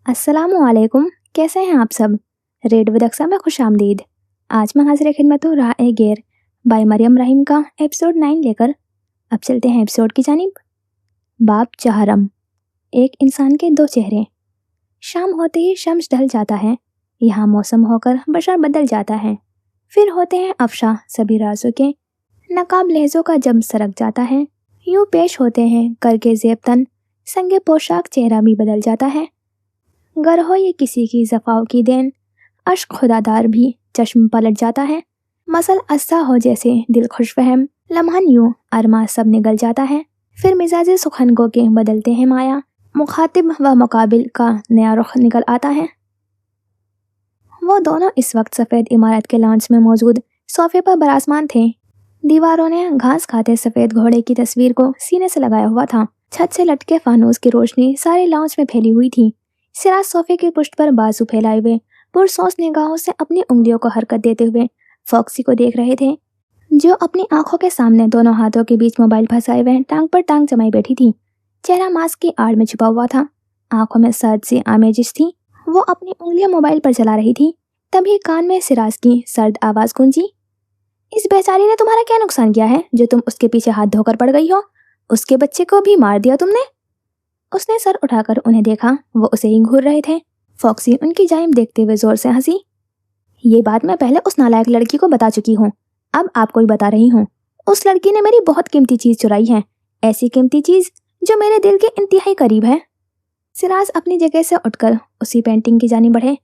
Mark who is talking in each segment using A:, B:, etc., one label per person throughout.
A: अस्सलाम वालेकुम। कैसे हैं आप सब? रेड विदक्सा में खुश आमदीद। आज मैं हाजिर खिदमत हूँ राह ए गेर बाय मरियम रहीम का एपिसोड 9 लेकर। अब चलते हैं एपिसोड की जानिब। बाब चहरम, एक इंसान के दो चेहरे। शाम होते ही शम्स ढल जाता है, यहाँ मौसम होकर बशर बदल जाता है। फिर होते हैं अफशा सभी राजों के, नकाब लहजों का जब सरक जाता है। यूँ पेश होते हैं करके ज़ेब तन, संगे पोशाक चेहरा भी बदल जाता है। गर हो ये किसी की ज़फ़ाओं की देन, अश्क खुदादार भी चश्म पलट जाता है। मसल अस्सा हो जैसे दिल खुशफहम, लम्हन यूँ अरमा सब निगल जाता है। फिर मिजाज सुखन गो के बदलते हैं माया, मुखातिब व मुकाबिल का नया रुख निकल आता है। वो दोनों इस वक्त सफ़ेद इमारत के लॉन्च में मौजूद सोफे पर बरासमान थे। दीवारों ने घास खाते सफ़ेद घोड़े की तस्वीर को सीने से लगाया हुआ था। छत से लटके फानूस की रोशनी सारे लॉन्च में फैली हुई थी। सिराज सोफे के पुष्ट पर बाजू फैलाए हुए पुरसोस निगाहों से अपनी उंगलियों को हरकत देते हुए फॉक्सी को देख रहे थे, जो अपनी आंखों के सामने दोनों हाथों के बीच मोबाइल फंसाए हुए टांग पर टांग जमाई बैठी थी। चेहरा मास्क की आड़ में छुपा हुआ था, आंखों में सर्द सी आमेजिश थी। वो अपनी उंगलियां मोबाइल पर चला रही थी, तभी कान में सिराज की सर्द आवाज़ गूंजी। इस बेचारी ने तुम्हारा क्या नुकसान किया है जो तुम उसके पीछे हाथ धोकर पड़ गई हो? उसके बच्चे को भी मार दिया तुमने। उसने सर उठाकर उन्हें देखा, वो उसे ही घूर रहे थे। फॉक्सी उनकी जानिब देखते हुए जोर से हंसी। ये बात मैं पहले उस नालायक लड़की को बता चुकी हूँ, अब आपको ही बता रही हूँ। उस लड़की ने मेरी बहुत कीमती चीज़ चुराई है, ऐसी कीमती चीज़ जो मेरे दिल के इंतहाई करीब है। सिराज अपनी जगह से उठकर उसी पेंटिंग की जानिब बढ़े।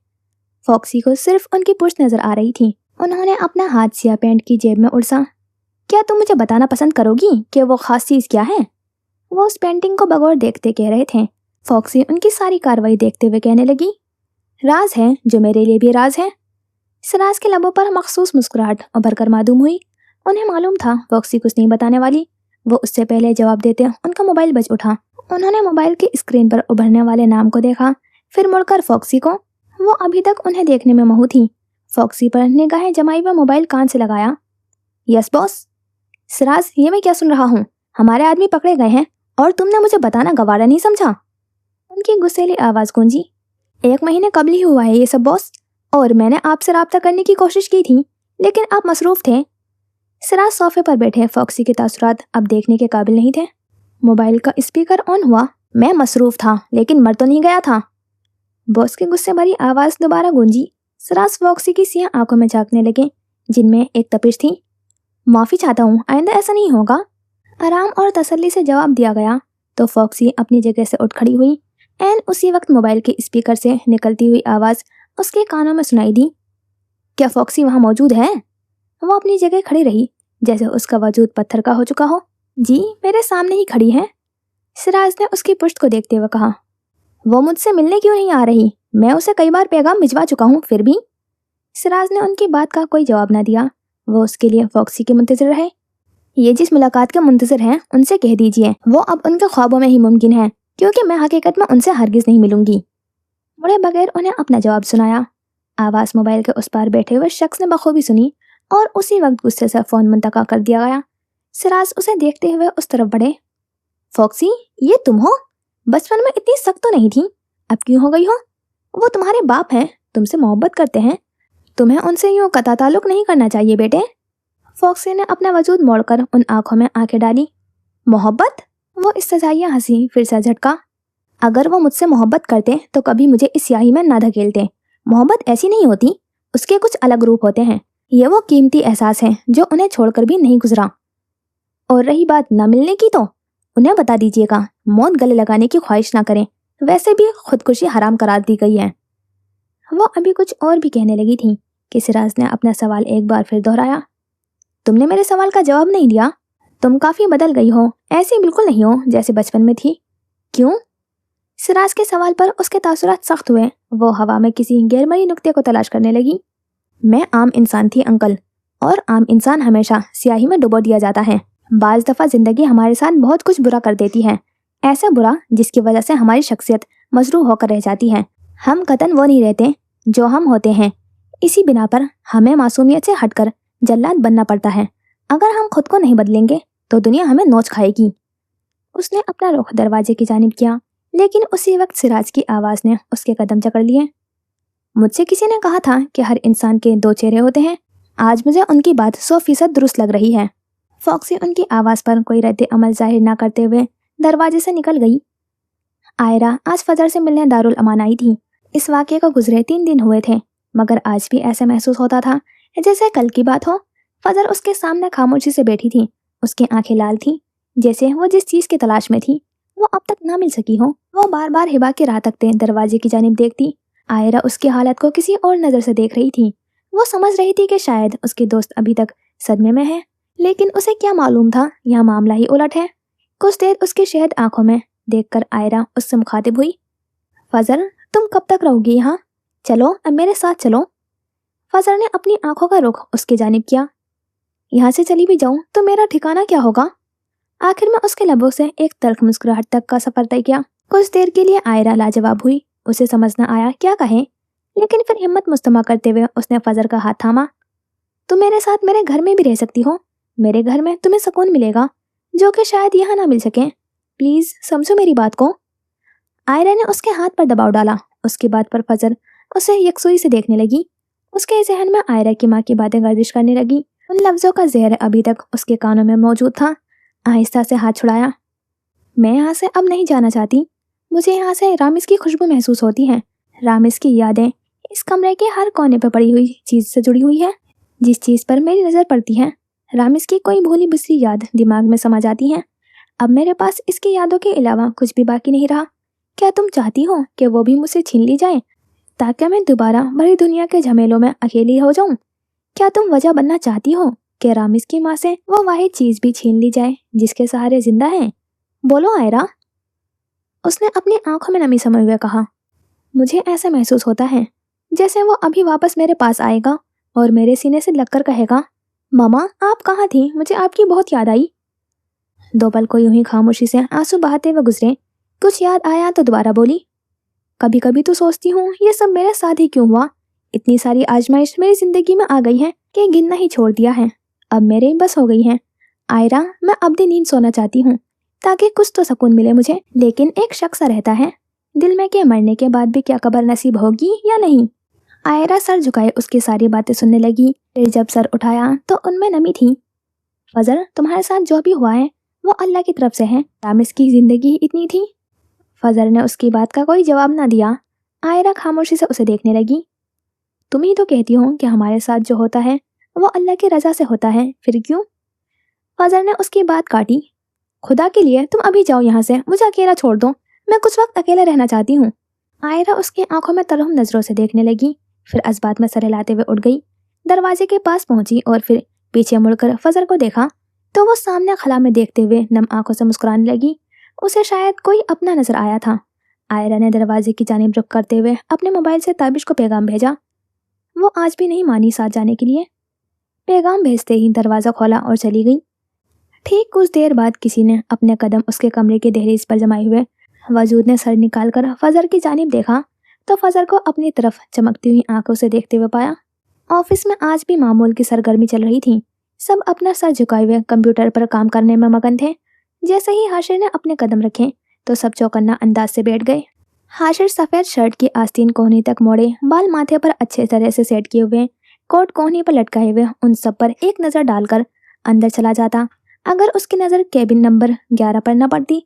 A: फॉक्सी को सिर्फ उनकी पुश्त नजर आ रही थी। उन्होंने अपना हाथ सिया पैंट की जेब में उड़सा। क्या तुम मुझे बताना पसंद करोगी कि वो खास चीज़ क्या है? वो उस पेंटिंग को बगौर देखते कह रहे थे। फॉक्सी उनकी सारी कार्रवाई देखते हुए कहने लगी, राज है जो मेरे लिए भी राज है। सिराज के लबों पर मखसूस मुस्कुराहट उभर कर मालूम हुई। उन्हें मालूम था फॉक्सी कुछ नहीं बताने वाली। वो उससे पहले जवाब देते उनका मोबाइल बज उठा। उन्होंने मोबाइल की स्क्रीन पर उभरने वाले नाम को देखा, फिर मुड़कर फॉक्सी को। वो अभी तक उन्हें देखने में महू थी। फॉक्सी पर निगाहें जमाई व मोबाइल कान से लगाया। Yes boss. सिराज, ये मैं क्या सुन रहा हूँ? हमारे आदमी पकड़े गए हैं और तुमने मुझे बताना गवारा नहीं समझा? उनकी गुस्सैली आवाज़ गूंजी। 1 महीने कबल ही हुआ है ये सब बॉस, और मैंने आपसे राब्ता करने की कोशिश की थी, लेकिन आप मसरूफ़ थे। सिराज सोफे पर बैठे फॉक्सी के तासुरात अब देखने के काबिल नहीं थे। मोबाइल का स्पीकर ऑन हुआ। मैं मसरूफ़ था लेकिन मर तो नहीं गया था। बॉस की गुस्से भरी आवाज़ दोबारा गूंजी। सिराज फॉक्सी की सियाह आंखों में झांकने लगे, जिनमें एक तपिश थी। माफ़ी चाहता हूँ, आइंदा ऐसा नहीं होगा। आराम और तसल्ली से जवाब दिया गया तो फॉक्सी अपनी जगह से उठ खड़ी हुई। एन उसी वक्त मोबाइल के स्पीकर से निकलती हुई आवाज़ उसके कानों में सुनाई दी। क्या फॉक्सी वहाँ मौजूद है? वो अपनी जगह खड़ी रही, जैसे उसका वजूद पत्थर का हो चुका हो। जी, मेरे सामने ही खड़ी है। सिराज ने उसकी पुश्त को देखते हुए कहा। वो मुझसे मिलने क्यों नहीं आ रही? मैं उसे कई बार पैगाम भिजवा चुका हूँ, फिर भी। सिराज ने उनकी बात का कोई जवाब न दिया। वो उसके लिए फॉक्सी के मुंतज़िर रहे। ये जिस मुलाकात के मुंतज़िर हैं उनसे कह दीजिए वो अब उनके ख्वाबों में ही मुमकिन है, क्योंकि मैं हकीकत में उनसे हरगिज़ नहीं मिलूंगी। मुड़े बगैर उन्हें अपना जवाब सुनाया। आवाज़ मोबाइल के उस पार बैठे हुए शख्स ने बखूबी सुनी और उसी वक्त गुस्से से फ़ोन मुंतका कर दिया गया। सिराज उसे देखते हुए उस तरफ बढ़े। फॉक्सी, ये तुम हो? बचपन में इतनी सख्त तो नहीं थी, अब क्यों हो गई हो? वो तुम्हारे बाप हैं, तुमसे मोहब्बत करते हैं, तुम्हें उनसे यूँ कता ताल्लुक़ नहीं करना चाहिए बेटे। फॉक्सी ने अपना वजूद मोड़कर उन आंखों में आंखें डाली। मोहब्बत? वो इस्तज़ाइया हंसी, फिर से झटका। अगर वो मुझसे मोहब्बत करते तो कभी मुझे इस स्याही में ना धकेलते। मोहब्बत ऐसी नहीं होती, उसके कुछ अलग रूप होते हैं। ये वो कीमती एहसास है जो उन्हें छोड़कर भी नहीं गुजरा। और रही बात न मिलने की, तो उन्हें बता दीजिएगा मौत गले लगाने की ख्वाहिश ना करें, वैसे भी खुदकुशी हराम करार दी गई है। वो अभी कुछ और भी कहने लगी थी कि सिराज ने अपना सवाल एक बार फिर दोहराया। तुमने मेरे सवाल का जवाब नहीं दिया। तुम काफ़ी बदल गई हो, ऐसी बिल्कुल नहीं हो जैसे बचपन में थी। क्यों? सिराज के सवाल पर उसके तासुरात सख्त हुए। वो हवा में किसी गैरमरी नुक्ते को तलाश करने लगी। मैं आम इंसान थी अंकल, और आम इंसान हमेशा स्याही में डुबो दिया जाता है। बाज़ दफ़ा ज़िंदगी हमारे साथ बहुत कुछ बुरा कर देती है, ऐसा बुरा जिसकी वजह से हमारी शख्सियत मजरूह होकर रह जाती है। हम कतन वो नहीं रहते जो हम होते हैं। इसी बिना पर हमें मासूमियत से हटकर जल्लाद बनना पड़ता है। अगर हम खुद को नहीं बदलेंगे तो दुनिया हमें नोच खाएगी। उसने अपना रुख दरवाजे की जानिब किया, लेकिन उसी वक्त सिराज की आवाज़ ने उसके कदम जकड़ लिए। मुझसे किसी ने कहा था कि हर इंसान के 2 चेहरे होते हैं। आज मुझे उनकी बात 100% दुरुस्त लग रही है। फॉक्सी उनकी आवाज़ पर कोई रद्द अमल जाहिर ना करते हुए दरवाजे से निकल गई। आयरा आज फजर से मिलने दारुल अमान आई थी। इस वाक़े को गुजरे 3 दिन हुए थे, मगर आज भी ऐसा महसूस होता था जैसे कल की बात हो। फजर उसके सामने खामोशी से बैठी थी। उसकी आंखें लाल थीं, जैसे वो जिस चीज़ की तलाश में थी वो अब तक ना मिल सकी हो। वो बार बार हिबा की राह तकते दरवाजे की जानिब देखती। आयरा उसकी हालत को किसी और नज़र से देख रही थी। वो समझ रही थी कि शायद उसके दोस्त अभी तक सदमे में है, लेकिन उसे क्या मालूम था यह मामला ही उलट है। कुछ देर उसकी शहद आंखों में देखकर आयरा उससे मुखातिब हुई। फजर, तुम कब तक रहोगी यहाँ? चलो, अब मेरे साथ चलो। फजर ने अपनी आंखों का रुख उसकी जानिब किया। यहाँ से चली भी जाऊं तो मेरा ठिकाना क्या होगा? आखिर में उसके लबों से एक तल्ख मुस्कुराहट तक का सफर तय किया। कुछ देर के लिए आयरा लाजवाब हुई। उसे समझ न आया क्या कहे, लेकिन फिर हिम्मत मुस्तमा करते हुए उसने फजर का हाथ थामा। तुम मेरे साथ मेरे घर में भी रह सकती हो। मेरे घर में तुम्हें सुकून मिलेगा जो कि शायद यहाँ ना मिल सके। प्लीज समझो मेरी बात को। आयरा ने उसके हाथ पर दबाव डाला। उसकी बात पर फजर उसे यकसुई से देखने लगी। उसके जहन में आयरा की माँ की बातें गर्दिश करने लगी। उन लफ्जों का जहर अभी तक उसके कानों में मौजूद था। आहिस्ता से हाथ छुड़ाया। मैं यहाँ से अब नहीं जाना चाहती। मुझे यहाँ से रामिस की खुशबू महसूस होती है। रामिस की यादें इस कमरे के हर कोने पर पड़ी हुई चीज से जुड़ी हुई है। जिस चीज पर मेरी नजर पड़ती है, रामिस की कोई भूली बिसरी याद दिमाग में समा जाती है। अब मेरे पास इसकी यादों के अलावा कुछ भी बाकी नहीं रहा। क्या तुम चाहती हो कि वो भी मुझसे छीन ली जाए, ताकि मैं दोबारा बड़ी दुनिया के झमेलों में अकेली हो जाऊं? क्या तुम वजह बनना चाहती हो कि रामिस की माँ से वो वाहिद चीज भी छीन ली जाए जिसके सहारे जिंदा है? बोलो आयरा। उसने अपनी आंखों में नमी समाए हुए कहा। मुझे ऐसा महसूस होता है जैसे वो अभी वापस मेरे पास आएगा और मेरे सीने से लगकर कहेगा, मामा आप कहाँ थी? मुझे आपकी बहुत याद आई। 2 पल को यूं ही खामोशी से आंसू बहाते हुए गुजरे। कुछ याद आया तो दोबारा बोली। कभी कभी तो सोचती हूँ ये सब मेरे साथ ही क्यों हुआ। इतनी सारी आजमाइश मेरी जिंदगी में आ गई है कि गिनना ही छोड़ दिया है। अब मेरे बस हो गई है। आयरा, मैं अब दिन नींद सोना चाहती हूँ ताकि कुछ तो सुकून मिले मुझे। लेकिन एक शक सा रहता है दिल में कि मरने के बाद भी क्या कब्र नसीब होगी या नहीं। आयरा सर झुकाए उसकी सारी बातें सुनने लगी। फिर जब सर उठाया तो उनमें नमी थी। फजर, तुम्हारे साथ जो भी हुआ है वो अल्लाह की तरफ से है। रामिस की जिंदगी इतनी थी। फजर ने उसकी बात का कोई जवाब ना दिया। आयरा खामोशी से उसे देखने लगी। तुम ही तो कहती हो कि हमारे साथ जो होता है वो अल्लाह की रजा से होता है, फिर क्यों? फजर ने उसकी बात काटी। खुदा के लिए तुम अभी जाओ यहाँ से, मुझे अकेला छोड़ दो। मैं कुछ वक्त अकेला रहना चाहती हूँ। आयरा उसकी आंखों में तरहम नजरों से देखने लगी। फिर असबात में सर हिलाते हुए उठ गई। दरवाजे के पास पहुंची और फिर पीछे मुड़कर फजर को देखा तो वो सामने खला में देखते हुए नम आंखों से मुस्कुराने लगी। उसे शायद कोई अपना नजर आया था। आयरा ने दरवाजे की जानिब रुख करते हुए अपने मोबाइल से ताबिश को पैगाम भेजा। वो आज भी नहीं मानी साथ जाने के लिए। पैगाम भेजते ही दरवाज़ा खोला और चली गई। ठीक कुछ देर बाद किसी ने अपने कदम उसके कमरे के दहलीज पर जमाए हुए वजूद ने सर निकालकर फजर की जानिब देखा तो फजर को अपनी तरफ चमकती हुई आंखों से देखते हुए पाया। ऑफिस में आज भी मामूल की सरगर्मी चल रही थी। सब अपना सर झुकाए हुए कंप्यूटर पर काम करने में मगन थे। जैसे ही हाशिर ने अपने कदम रखे तो सब चौकन्ना अंदाज से बैठ गए। हाशिर सफ़ेद शर्ट की आस्तीन कोहनी तक मोड़े, बाल माथे पर अच्छे तरह से सेट किए हुए, कोट कोहनी पर लटकाए हुए, उन सब पर एक नज़र डालकर अंदर चला जाता। अगर उसकी नज़र केबिन नंबर 11 पर न पड़ती,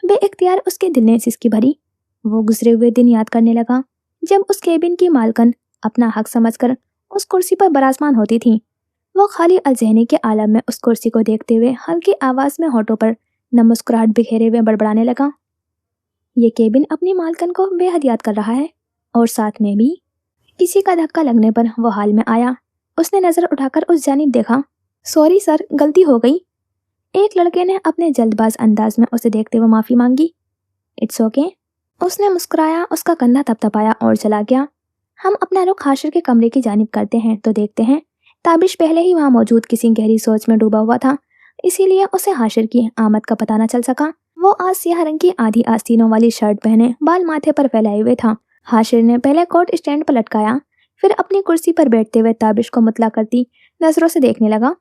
A: बेइख्तियार उसके दिल ने सिसकी भरी। वो गुजरे हुए दिन याद करने लगा जब उस केबिन की मालकन अपना हक समझकर उस कुर्सी पर बराजमान होती थी। वो खाली अलजहनी के आलम में उस कुर्सी को देखते हुए हल्की आवाज़ में होठों पर न मुस्कुराहट बिखेरे हुए बड़बड़ाने लगा। ये केबिन अपनी मालकन को बेहद याद कर रहा है। और साथ में भी किसी का धक्का लगने पर वो हाल में आया। उसने नज़र उठाकर उस जानिब देखा। सॉरी सर, गलती हो गई। एक लड़के ने अपने जल्दबाज अंदाज में उसे देखते हुए माफ़ी मांगी। It's okay. उसने मुस्कुराया, उसका कंधा थपथपाया और चला गया। हम अपना रुख हाशिर के कमरे की जानिब करते हैं तो देखते हैं ताबिश पहले ही वहाँ मौजूद किसी गहरी सोच में डूबा हुआ था, इसीलिए उसे हाशिर की आमद का पता न चल सका। वो आज सियाह रंग की आधी आस्तीनों वाली शर्ट पहने बाल माथे पर फैलाए हुए था। हाशिर ने पहले कोट स्टैंड पर लटकाया, फिर अपनी कुर्सी पर बैठते हुए ताबिश को मुतला करती नजरों से देखने लगा।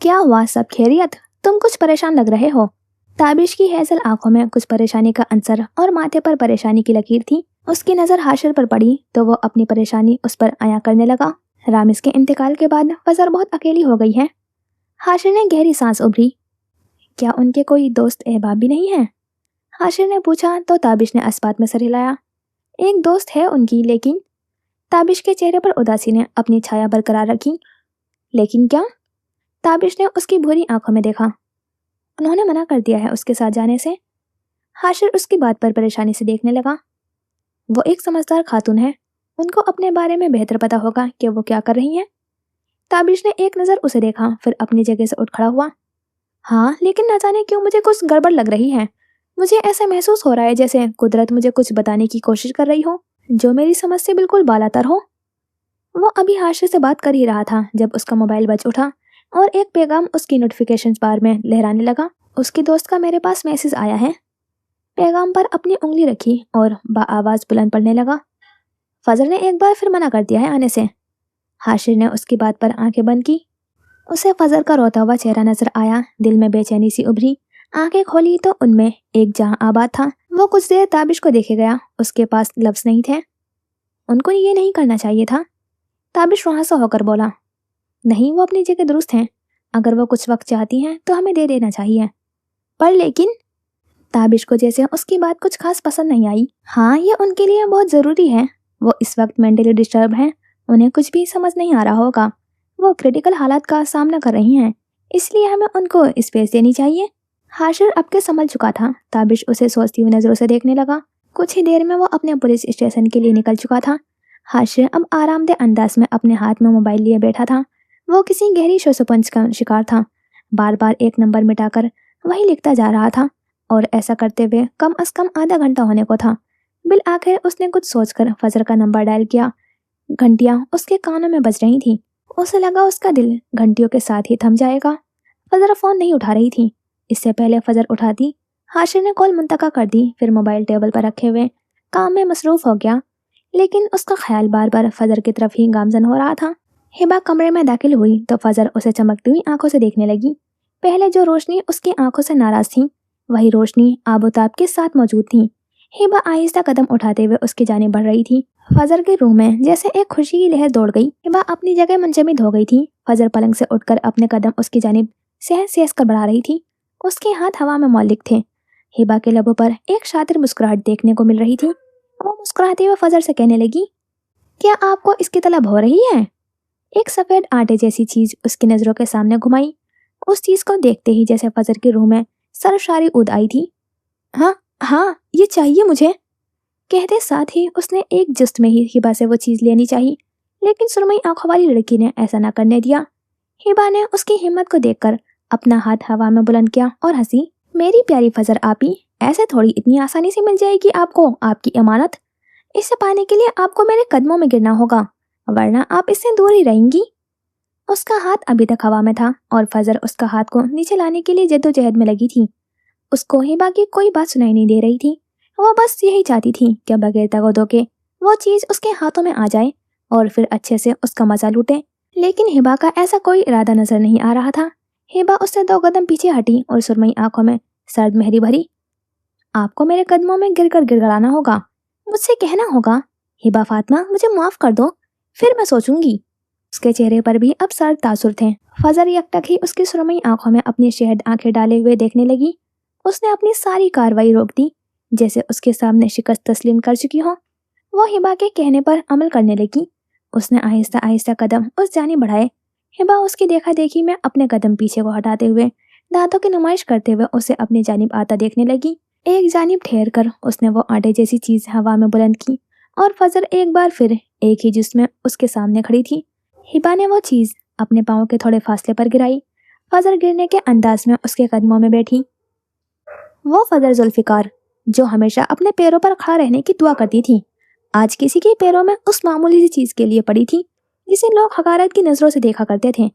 A: क्या हुआ, सब खैरियत? तुम कुछ परेशान लग रहे हो। ताबिश की हैसल आंखों में कुछ परेशानी का अंसर और माथे पर परेशानी की लकीर थी। उसकी नज़र हाशिर पर पड़ी तो वो अपनी परेशानी उस पर आया करने लगा। रामिस के इंतकाल के बाद फजर बहुत अकेली हो गई है। हाशिर ने गहरी सांस उभरी। क्या उनके कोई दोस्त अहबाब भी नहीं है? हाशिर ने पूछा तो ताबिश ने अस्पात में सर हिलाया। एक दोस्त है उनकी, लेकिन ताबिश के चेहरे पर उदासी ने अपनी छाया बरकरार रखी। लेकिन क्या? ताबिश ने उसकी भूरी आंखों में देखा। उन्होंने मना कर दिया है उसके साथ जाने से। हाशिर उसकी बात पर परेशानी से देखने लगा। वो एक समझदार खातून है, उनको अपने बारे में बेहतर पता होगा कि वो क्या कर रही हैं। ताबिश ने एक नज़र उसे देखा, फिर अपनी जगह से उठ खड़ा हुआ। हाँ, लेकिन न जाने क्यों मुझे कुछ गड़बड़ लग रही है। मुझे ऐसा महसूस हो रहा है जैसे कुदरत मुझे कुछ बताने की कोशिश कर रही हो जो मेरी समझ से बिल्कुल बालातर हो। वो अभी हाशिर से बात कर ही रहा था जब उसका मोबाइल बज उठा और एक पैगाम उसकी नोटिफिकेशन बार में लहराने लगा। उसकी दोस्त का मेरे पास मैसेज आया है। पैगाम पर अपनी उंगली रखी और आवाज़ बुलंद पड़ने लगा। फजर ने एक बार फिर मना कर दिया है आने से। हाशिर ने उसकी बात पर आंखें बंद की। उसे फजर का रोता हुआ चेहरा नजर आया। दिल में बेचैनी सी उभरी। आंखें खोली तो उनमें एक जहां आबाद था। वो कुछ देर ताबिश को देखे गया। उसके पास लफ्ज नहीं थे। उनको ये नहीं करना चाहिए था। ताबिश रुआसा होकर बोला, नहीं, वो अपनी जगह दुरुस्त हैं। अगर वो कुछ वक्त चाहती हैं तो हमें दे देना चाहिए। पर लेकिन ताबिश को जैसे उसकी बात कुछ खास पसंद नहीं आई। हाँ, ये उनके लिए बहुत ज़रूरी है। वो इस वक्त मेंटली डिस्टर्ब हैं। उन्हें कुछ भी समझ नहीं आ रहा होगा। वो क्रिटिकल हालात का सामना कर रही हैं, इसलिए हमें उनको स्पेस देनी चाहिए। हाशिर अब के संभल चुका था। ताबिश उसे सोचती हुई नज़रों से देखने लगा। कुछ ही देर में वो अपने पुलिस स्टेशन के लिए निकल चुका था। हाशिर अब आरामदेह अंदाज में अपने हाथ में मोबाइल लिए बैठा था। वो किसी गहरी सोचोपंच का शिकार था। बार बार एक नंबर मिटाकर वही लिखता जा रहा था और ऐसा करते हुए कम से कम आधा घंटा होने को था। बिल आखिर उसने कुछ सोचकर फजर का नंबर डायल किया। घंटियां उसके कानों में बज रही थी। उसे लगा उसका दिल घंटियों के साथ ही थम जाएगा। फजर फ़ोन नहीं उठा रही थी। इससे पहले फजर उठाती, हाशिर ने कॉल मुंतका कर दी। फिर मोबाइल टेबल पर रखे हुए काम में मसरूफ़ हो गया, लेकिन उसका ख्याल बार बार फजर की तरफ ही गामजन हो रहा था। हिबा कमरे में दाखिल हुई तो फजर उसे चमकती हुई आंखों से देखने लगी। पहले जो रोशनी उसकी आंखों से नाराज थी, वही रोशनी आबोताब के साथ मौजूद थी। हिबा आहिस्ता कदम उठाते हुए उसकी जानिब बढ़ रही थी। फजर के रूम में जैसे एक खुशी की लहर दौड़ गई। हिबा अपनी जगह मुंजमद हो गई थी। फजर पलंग से उठकर अपने कदम उसकी जानिब सहज सहज कर बढ़ा रही थी। उसके हाथ हवा में मौलिक थे। हिबा के लबों पर एक शातिर मुस्कुराहट देखने को मिल रही थी। वो मुस्कुराते हुए फजर से कहने लगी, क्या आपको इसकी तलब हो रही है? एक सफ़ेद आटे जैसी चीज उसकी नज़रों के सामने घुमाई। उस चीज को देखते ही जैसे फजर के रूह में सरशारी उद आई थी। हाँ हाँ, ये चाहिए मुझे, कहते साथ ही उसने एक जिस्त में ही हिबा से वो चीज़ लेनी चाहिए, लेकिन सुरमई आंखों वाली लड़की ने ऐसा ना करने दिया। हिबा ने उसकी हिम्मत को देखकर अपना हाथ हवा में बुलंद किया और हंसी। मेरी प्यारी फजर आपी, ऐसे थोड़ी इतनी आसानी से मिल जाएगी आपको आपकी अमानत। इसे पाने के लिए आपको मेरे कदमों में गिरना होगा, वरना आप इससे दूर ही रहेंगी। उसका हाथ अभी तक हवा में था और फजर उसका हाथ को नीचे लाने के लिए जद्दोजहद में लगी थी। उसको हिबा की कोई बात सुनाई नहीं दे रही थी। वो बस यही चाहती थी कि बगैर तगोदो के वो चीज़ उसके हाथों में आ जाए और फिर अच्छे से उसका मजा लूटे। लेकिन हिबा का ऐसा कोई इरादा नजर नहीं आ रहा था। हिबा उससे 2 कदम पीछे हटी और सुरमई आंखों में सर्द मेहरी भरी। आपको मेरे कदमों में गिरकर गिड़गिड़ाना होगा, मुझसे कहना होगा, हिबा फातिमा मुझे माफ कर दो, फिर मैं सोचूंगी। उसके चेहरे पर भी अब सर्द तासुर थे। फजर यकटक ही उसकी सुरमई आंखों में अपनी शहद आंखें डाले हुए देखने लगी। उसने अपनी सारी कार्रवाई रोक दी, जैसे उसके सामने शिकस्त तस्लीम कर चुकी हो। वो हिबा के कहने पर अमल करने लगी। उसने आहिस्ता आहिस्ता कदम उस जानिब बढ़ाए। हिबा उसकी देखा देखी में अपने कदम पीछे को हटाते हुए दांतों की नुमाइश करते हुए उसे अपनी जानिब आता देखने लगी। एक जानिब ठहर कर उसने वो आटे जैसी चीज हवा में बुलंद की और फजर एक बार फिर एक ही जिस्म में उसके सामने खड़ी थी। हिबा ने वो चीज अपने पाँव के थोड़े फासले पर गिराई। फजर गिरने के अंदाज में उसके कदमों में बैठी। वो फजर जुल्फिकार जो हमेशा अपने पैरों पर खड़ा रहने की दुआ करती थी, आज किसी के पैरों में उस मामूली सी चीज के लिए पड़ी थी जिसे लोग हकारत की नजरों से देखा करते थे।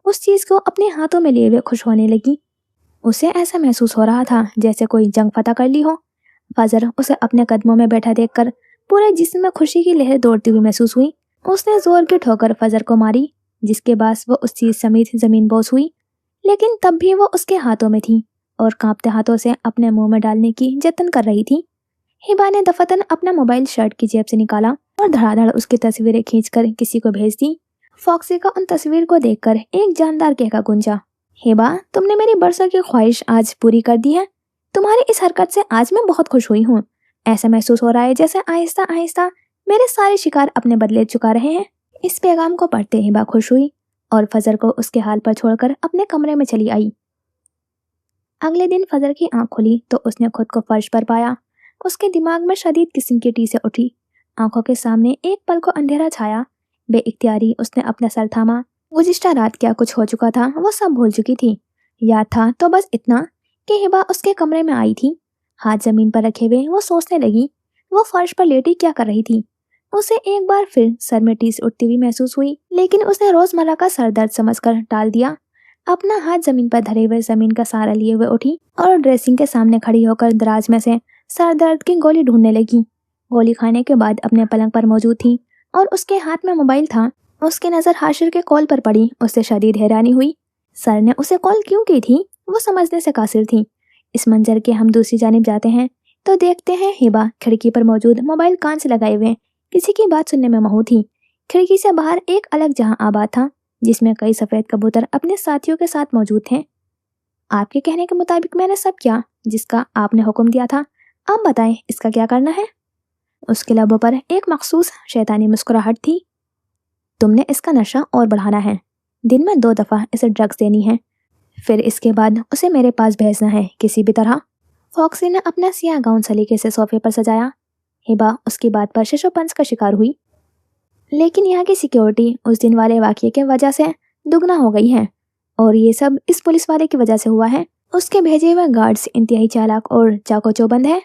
A: उस चीज को अपने हाथों में लिए हुए खुश होने लगी। उसे ऐसा महसूस हो रहा था जैसे कोई जंग फतह कर ली हो। फजर उसे अपने कदमों में बैठा देखकर पूरे जिस्म में खुशी की लहर दौड़ती हुई महसूस हुई। उसने जोर की ठोकर फजर को मारी, जिसके बाद वो उस चीज समेत जमीन बोस हुई, लेकिन तब भी वो उसके हाथों में थी और कांपते हाथों से अपने मुंह में डालने की जतन कर रही थी। हिबा ने दफातन अपना मोबाइल शर्ट की जेब से निकाला और धड़ाधड़ उसकी तस्वीरें खींचकर किसी को भेज दी। फॉक्सी का उन तस्वीर को देखकर एक जानदार कहका गूंजा, हिबा, तुमने मेरी बरसों की ख्वाहिश आज पूरी कर दी है। तुम्हारी इस हरकत से आज मैं बहुत खुश हुई हूँ। ऐसा महसूस हो रहा है जैसे आहिस्ता आहिस्ता मेरे सारे शिकार अपने बदले चुका रहे हैं। इस पैगाम को पढ़ते हिबा खुश हुई और फजर को उसके हाल पर छोड़कर अपने कमरे में चली आई। अगले दिन फजर की आंख खुली तो उसने खुद को फर्श पर पाया। उसके दिमाग में शदीद किस्म की टीसें उठी। आंखों के सामने एक पल को अंधेरा छाया। बेइख्तियारी उसने अपना सर थामा। गुज़िश्ता रात क्या कुछ हो चुका था वो सब भूल चुकी थी। याद था तो बस इतना कि हिबा उसके कमरे में आई थी। हाथ जमीन पर रखे हुए वो सोचने लगी, वो फर्श पर लेटी क्या कर रही थी। उसे एक बार फिर सर में टीस उठती हुई महसूस हुई, लेकिन उसने रोजमर्रा का सर दर्द समझकर टाल दिया। अपना हाथ जमीन पर धरे हुए जमीन का सहारा लिए हुए उठी और ड्रेसिंग के सामने खड़ी होकर दराज में से सर दर्द की गोली ढूंढने लगी। गोली खाने के बाद अपने पलंग पर मौजूद थी और उसके हाथ में मोबाइल था। उसकी नज़र हाशिर के कॉल पर पड़ी। उसे शदीद हैरानी हुई। सर ने उसे कॉल क्यों की थी वो समझने से कासिर थी। इस मंजर के हम दूसरी जानिब जाते हैं तो देखते हैं हिबा खिड़की पर मौजूद मोबाइल कान से लगाए हुए किसी की बात सुनने में महू थी। खिड़की से बाहर एक अलग जहां आबाद था जिसमें कई सफ़ेद कबूतर अपने साथियों के साथ मौजूद थे। आपके कहने के मुताबिक मैंने सब किया जिसका आपने हुक्म दिया था। आप बताएं इसका क्या करना है। उसके लबों पर एक मखसूस शैतानी मुस्कुराहट थी। तुमने इसका नशा और बढ़ाना है। दिन में 2 दफ़ा इसे ड्रग्स देनी है, फिर इसके बाद उसे मेरे पास भेजना है किसी भी तरह। फॉक्सी ने अपना सियाह गाउन सलीके से सोफे पर सजाया। हिबा उसकी बात पर शिशोपंस का शिकार हुई। लेकिन यहाँ की सिक्योरिटी उस दिन वाले वाक़ये के वजह से दुगना हो गई है और ये सब इस पुलिस वाले की वजह से हुआ है। उसके भेजे हुए गार्ड्स इंतहाई चालाक और चाको चौबंद है।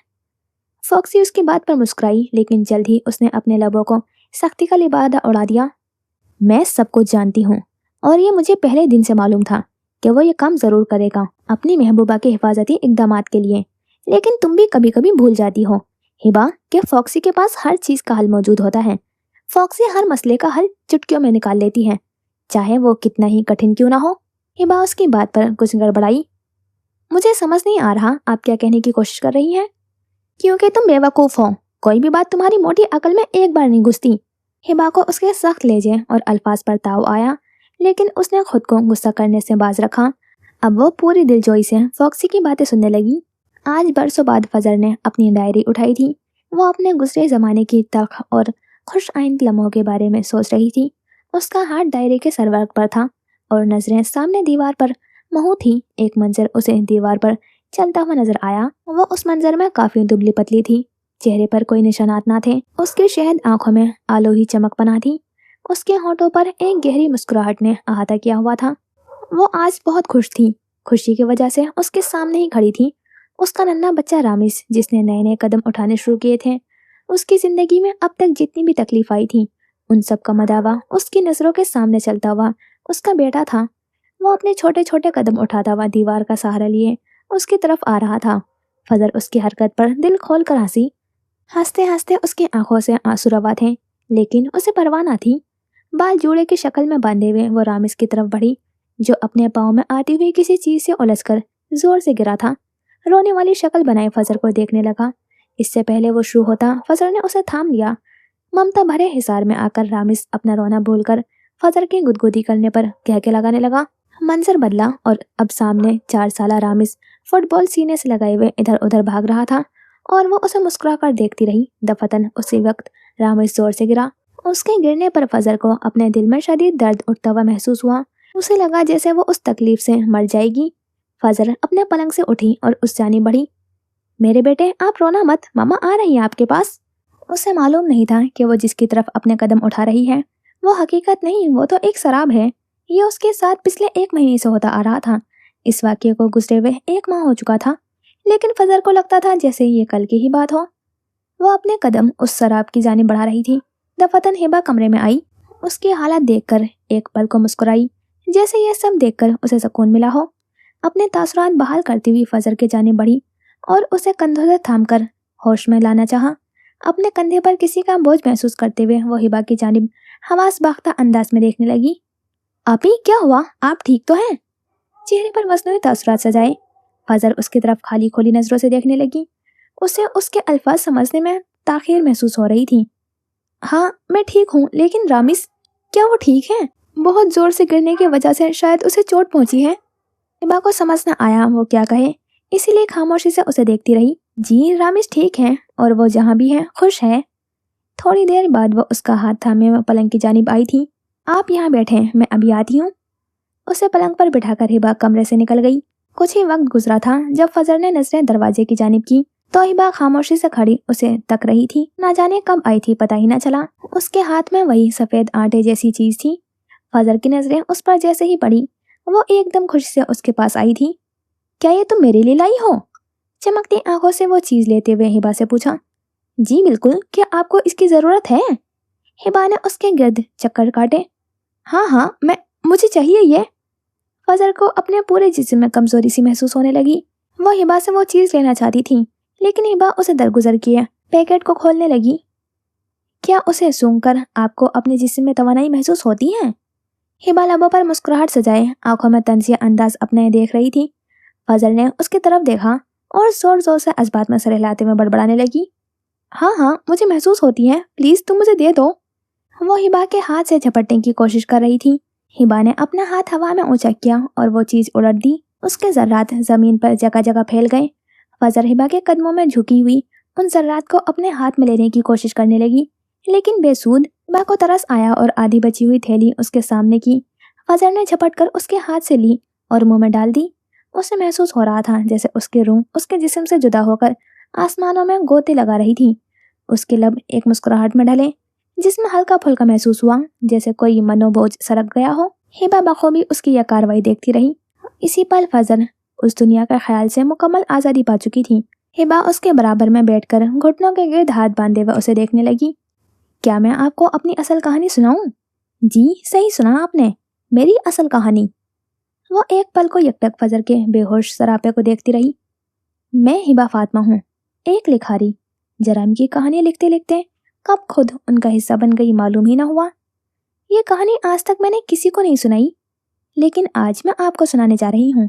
A: फॉक्सी उसकी बात पर मुस्कुराई, लेकिन जल्द ही उसने अपने लबों को सख्ती का लिबादा उड़ा दिया। मैं सब कुछ जानती हूँ और ये मुझे पहले दिन से मालूम था कि वो ये काम ज़रूर करेगा अपनी महबूबा के हिफाजती इक़दामात के लिए। लेकिन तुम भी कभी कभी भूल जाती हो हिबा कि फॉक्सी के पास हर चीज़ का हल मौजूद होता है। फॉक्सी हर मसले का हल चुटकियों में निकाल लेती है, चाहे वो कितना ही कठिन क्यों ना हो। हिबा उसकी बात पर कुछ गड़बड़ाई। मुझे समझ नहीं आ रहा आप क्या कहने की कोशिश कर रही हैं। क्योंकि तुम बेवकूफ़ हो, कोई भी बात तुम्हारी मोटी अकल में एक बार नहीं घुसती। हिबा को उसके सख्त लहजे और अल्फाज पर ताव आया, लेकिन उसने खुद को गुस्सा करने से बाज रखा। अब वो पूरी दिलजोई से फॉक्सी की बातें सुनने लगी। आज बरसों बाद फजर ने अपनी डायरी उठाई थी। वो अपने गुजरे ज़माने की तल्ख और खुश आइंद लम्हों के बारे में सोच रही थी। उसका हाथ डायरी के सरवर्क पर था और नजरें सामने दीवार पर महू थी। एक मंजर उसे दीवार पर चलता हुआ नजर आया। वो उस मंजर में काफ़ी दुबली पतली थी। चेहरे पर कोई निशानात ना थे। उसकी शहद आंखों में आलोही चमक बना थी। उसके होठों पर एक गहरी मुस्कुराहट ने अहाता किया हुआ था। वो आज बहुत खुश थी। खुशी की वजह से उसके सामने ही खड़ी थी उसका नन्हा बच्चा रामिस, जिसने नए नए कदम उठाने शुरू किए थे। उसकी ज़िंदगी में अब तक जितनी भी तकलीफ आई थी उन सब का मदावा उसकी नज़रों के सामने चलता हुआ उसका बेटा था। वो अपने छोटे छोटे कदम उठाता हुआ दीवार का सहारा लिए उसकी तरफ आ रहा था। फजर उसकी हरकत पर दिल खोल कर हंसी। हंसते हंसते उसकी आंखों से आंसू रवा थे, लेकिन उसे परवाह ना थी। बाल जूड़े की शक्ल में बांधे हुए वो रामिस की तरफ बढ़ी, जो अपने पाँव में आती हुई किसी चीज़ से उलझकर जोर से गिरा था। रोने वाली शक्ल बनाए फजर को देखने लगा। इससे पहले वो शुरू होता, फजर ने उसे थाम लिया। ममता भरे हिसार में आकर रामिस अपना रोना भूलकर फजर की गुदगुदी करने पर कहके लगाने लगा। मंजर बदला और अब सामने 4 साला रामिस फुटबॉल सीने से लगाए हुए इधर उधर भाग रहा था और वो उसे मुस्कुराकर देखती रही। दफतन उसी वक्त रामिस जोर से गिरा। उसके गिरने पर फजर को अपने दिल में शदीद दर्द उठता हुआ महसूस हुआ। उसे लगा जैसे वो उस तकलीफ से मर जाएगी। फजर अपने पलंग से उठी और उस जानी बढ़ी। मेरे बेटे, आप रोना मत, मामा आ रही हैं आपके पास। उसे मालूम नहीं था कि वो जिसकी तरफ अपने कदम उठा रही है वो हकीकत नहीं, वो तो एक शराब है। ये उसके साथ पिछले 1 महीने से होता आ रहा था। इस वाक्य को गुजरे हुए 1 माह हो चुका था, लेकिन फजर को लगता था जैसे ये कल की ही बात हो। वो अपने कदम उस शराब की जानिब बढ़ा रही थी। दफतन हिबा कमरे में आई। उसकी हालत देखकर एक पल को मुस्कुराई, जैसे यह सब देखकर उसे सुकून मिला हो। अपने तासुरात बहाल करती हुई फजर के जानिब बढ़ी और उसे कंधों से थामकर होश में लाना चाहा। अपने कंधे पर किसी का बोझ महसूस करते हुए वो हिबा की जानिब हवास बाख्ता अंदाज में देखने लगी। आपी, क्या हुआ? आप ठीक तो हैं? चेहरे पर मसनूई तासुरात सजाए فضل اس کی طرف خالی کھولی نظروں سے دیکھنے لگی. اسے اس کے الفاظ سمجھنے میں تاخیر محسوس ہو رہی تھی. ہاں میں ٹھیک ہوں، لیکن رامز کیا وہ ٹھیک ہے؟ بہت زور سے گرنے کی وجہ سے شاید اسے چوٹ پہنچی ہے. ہبا کو سمجھ نہ آیا وہ کیا کہے، اسی لیے خاموشی سے اسے دیکھتی رہی. جی رامز ٹھیک ہے، اور وہ جہاں بھی ہے خوش ہے. تھوڑی دیر بعد وہ اس کا ہاتھ تھامے پلنگ کی جانب آئی تھی. آپ یہاں بیٹھیں، میں ابھی آتی ہوں. اسے پلنگ پر بٹھا کر ہبا کمرے سے نکل گئی. کچھ ہی وقت گزرا تھا جب فضل نے نظریں دروازے کی جانب کی تو ہبا خاموشی سے کھڑی اسے تک رہی تھی. نہ جانے کب آئی تھی پتہ ہی نہ چلا. اس کے ہاتھ میں وہی سفید آٹے جیسی چیز تھی. فضل کی نظریں اس پر جیسے ہی پڑی وہ ایک دم خوشی سے اس کے پاس آئی تھی. کیا یہ تم میرے لیے لائی ہو؟ چمکتی آنکھوں سے وہ چیز لیتے ہوئے ہبا سے پوچھا. جی بالکل، کیا آپ کو اس کی ضرورت ہے؟ ہبا نے اس کے گرد چکر کاٹے. ہاں مجھے چاہیے یہ. فضل کو اپنے پورے جسم میں کمزوری سی محسوس ہونے لگی. وہ ہبا سے وہ چیز لینا چاہتی تھی لیکن ہبا اسے درگزر کیے پیکٹ کو کھولنے لگی. کیا اسے سونگھ کر آپ کو اپنے جسم میں توانائی محسوس ہوتی ہے؟ ہبا لبوں پر مسکراہٹ سجائے آنکھوں میں طنزیہ انداز اپنے دیکھ رہی تھی. فضل نے اس کی طرف دیکھا اور زور زور سے اسبات میں سر ہلاتے ہوئے بڑبڑانے لگی. ہاں مجھے محسوس ہوتی ہے، پلیز تم مجھے دے دو. وہ ہبا کے ہاتھ سے جھپٹنے کی کوشش کر رہی تھی. ہبا نے اپنا ہاتھ ہوا میں اونچا کیا اور وہ چیز الٹ دی. اس کے ذرات زمین پر جگہ جگہ پھیل گئے. فضل ہبا کے قدموں میں جھکی ہوئی ان ذرات کو اپنے ہاتھ میں لینے کی کوشش کرنے لگی لیکن بے سود. ہبا کو ترس آیا اور آدھی بچی ہوئی تھیلی اس کے سامنے کی. فضل نے جھپٹ کر اس کے ہاتھ سے لی اور منہ میں ڈال دی. اسے محسوس ہو رہا تھا جیسے اس کی روح اس کے جسم سے جدا ہو کر آسمانوں میں گوتے لگا رہی تھی. اس کے لب ایک مسکراہٹ میں ڈھلے جس میں ہلکا پھلکا محسوس ہوا جیسے کوئی منو بوجھ سرک گیا ہو. ہبا بخوبی اس کی یہ کاروائی دیکھتی رہی. اسی پل فضل اس دنیا کے خیال سے مکمل آزادی پا چکی تھی. ہبا اس کے برابر میں بیٹھ کر گھٹنوں کے گرد ہاتھ باندھے ہوئے اسے دیکھنے لگی. کیا میں آپ کو اپنی اصل کہانی سناؤں؟ جی صحیح سنا آپ نے، میری اصل کہانی. وہ ایک پل کو یکٹک فضل کے بے ہوش سراپے کو دیکھتی رہی. میں ہبا فاطمہ ہوں، ایک لکھاری. جرائم کی کہانی لکھتے لکھتے کب خود ان کا حصہ بن گئی معلوم ہی نہ ہوا. یہ کہانی آج تک میں نے کسی کو نہیں سنائی لیکن آج میں آپ کو سنانے جا رہی ہوں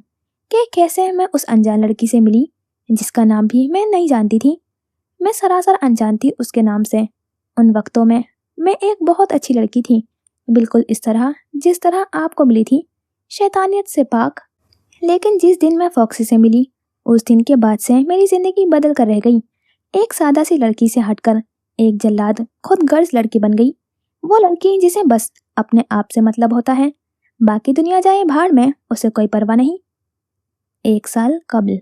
A: کہ کیسے میں اس انجان لڑکی سے ملی جس کا نام بھی میں نہیں جانتی تھی. میں سراسر انجان تھی اس کے نام سے. ان وقتوں میں ایک بہت اچھی لڑکی تھی، بالکل اس طرح جس طرح آپ کو ملی تھی، شیطانیت سے پاک. لیکن جس دن میں فوکسی سے ملی اس دن کے بعد سے میری زندگی بدل کر رہ گئی. ایک سادہ سی لڑکی سے ہٹ کر ایک جلاد خود غرض لڑکی بن گئی. وہ لڑکی جسے بس اپنے آپ سے مطلب ہوتا ہے، باقی دنیا جائے بھاڑ میں، اسے کوئی پرواہ نہیں. 1 سال قبل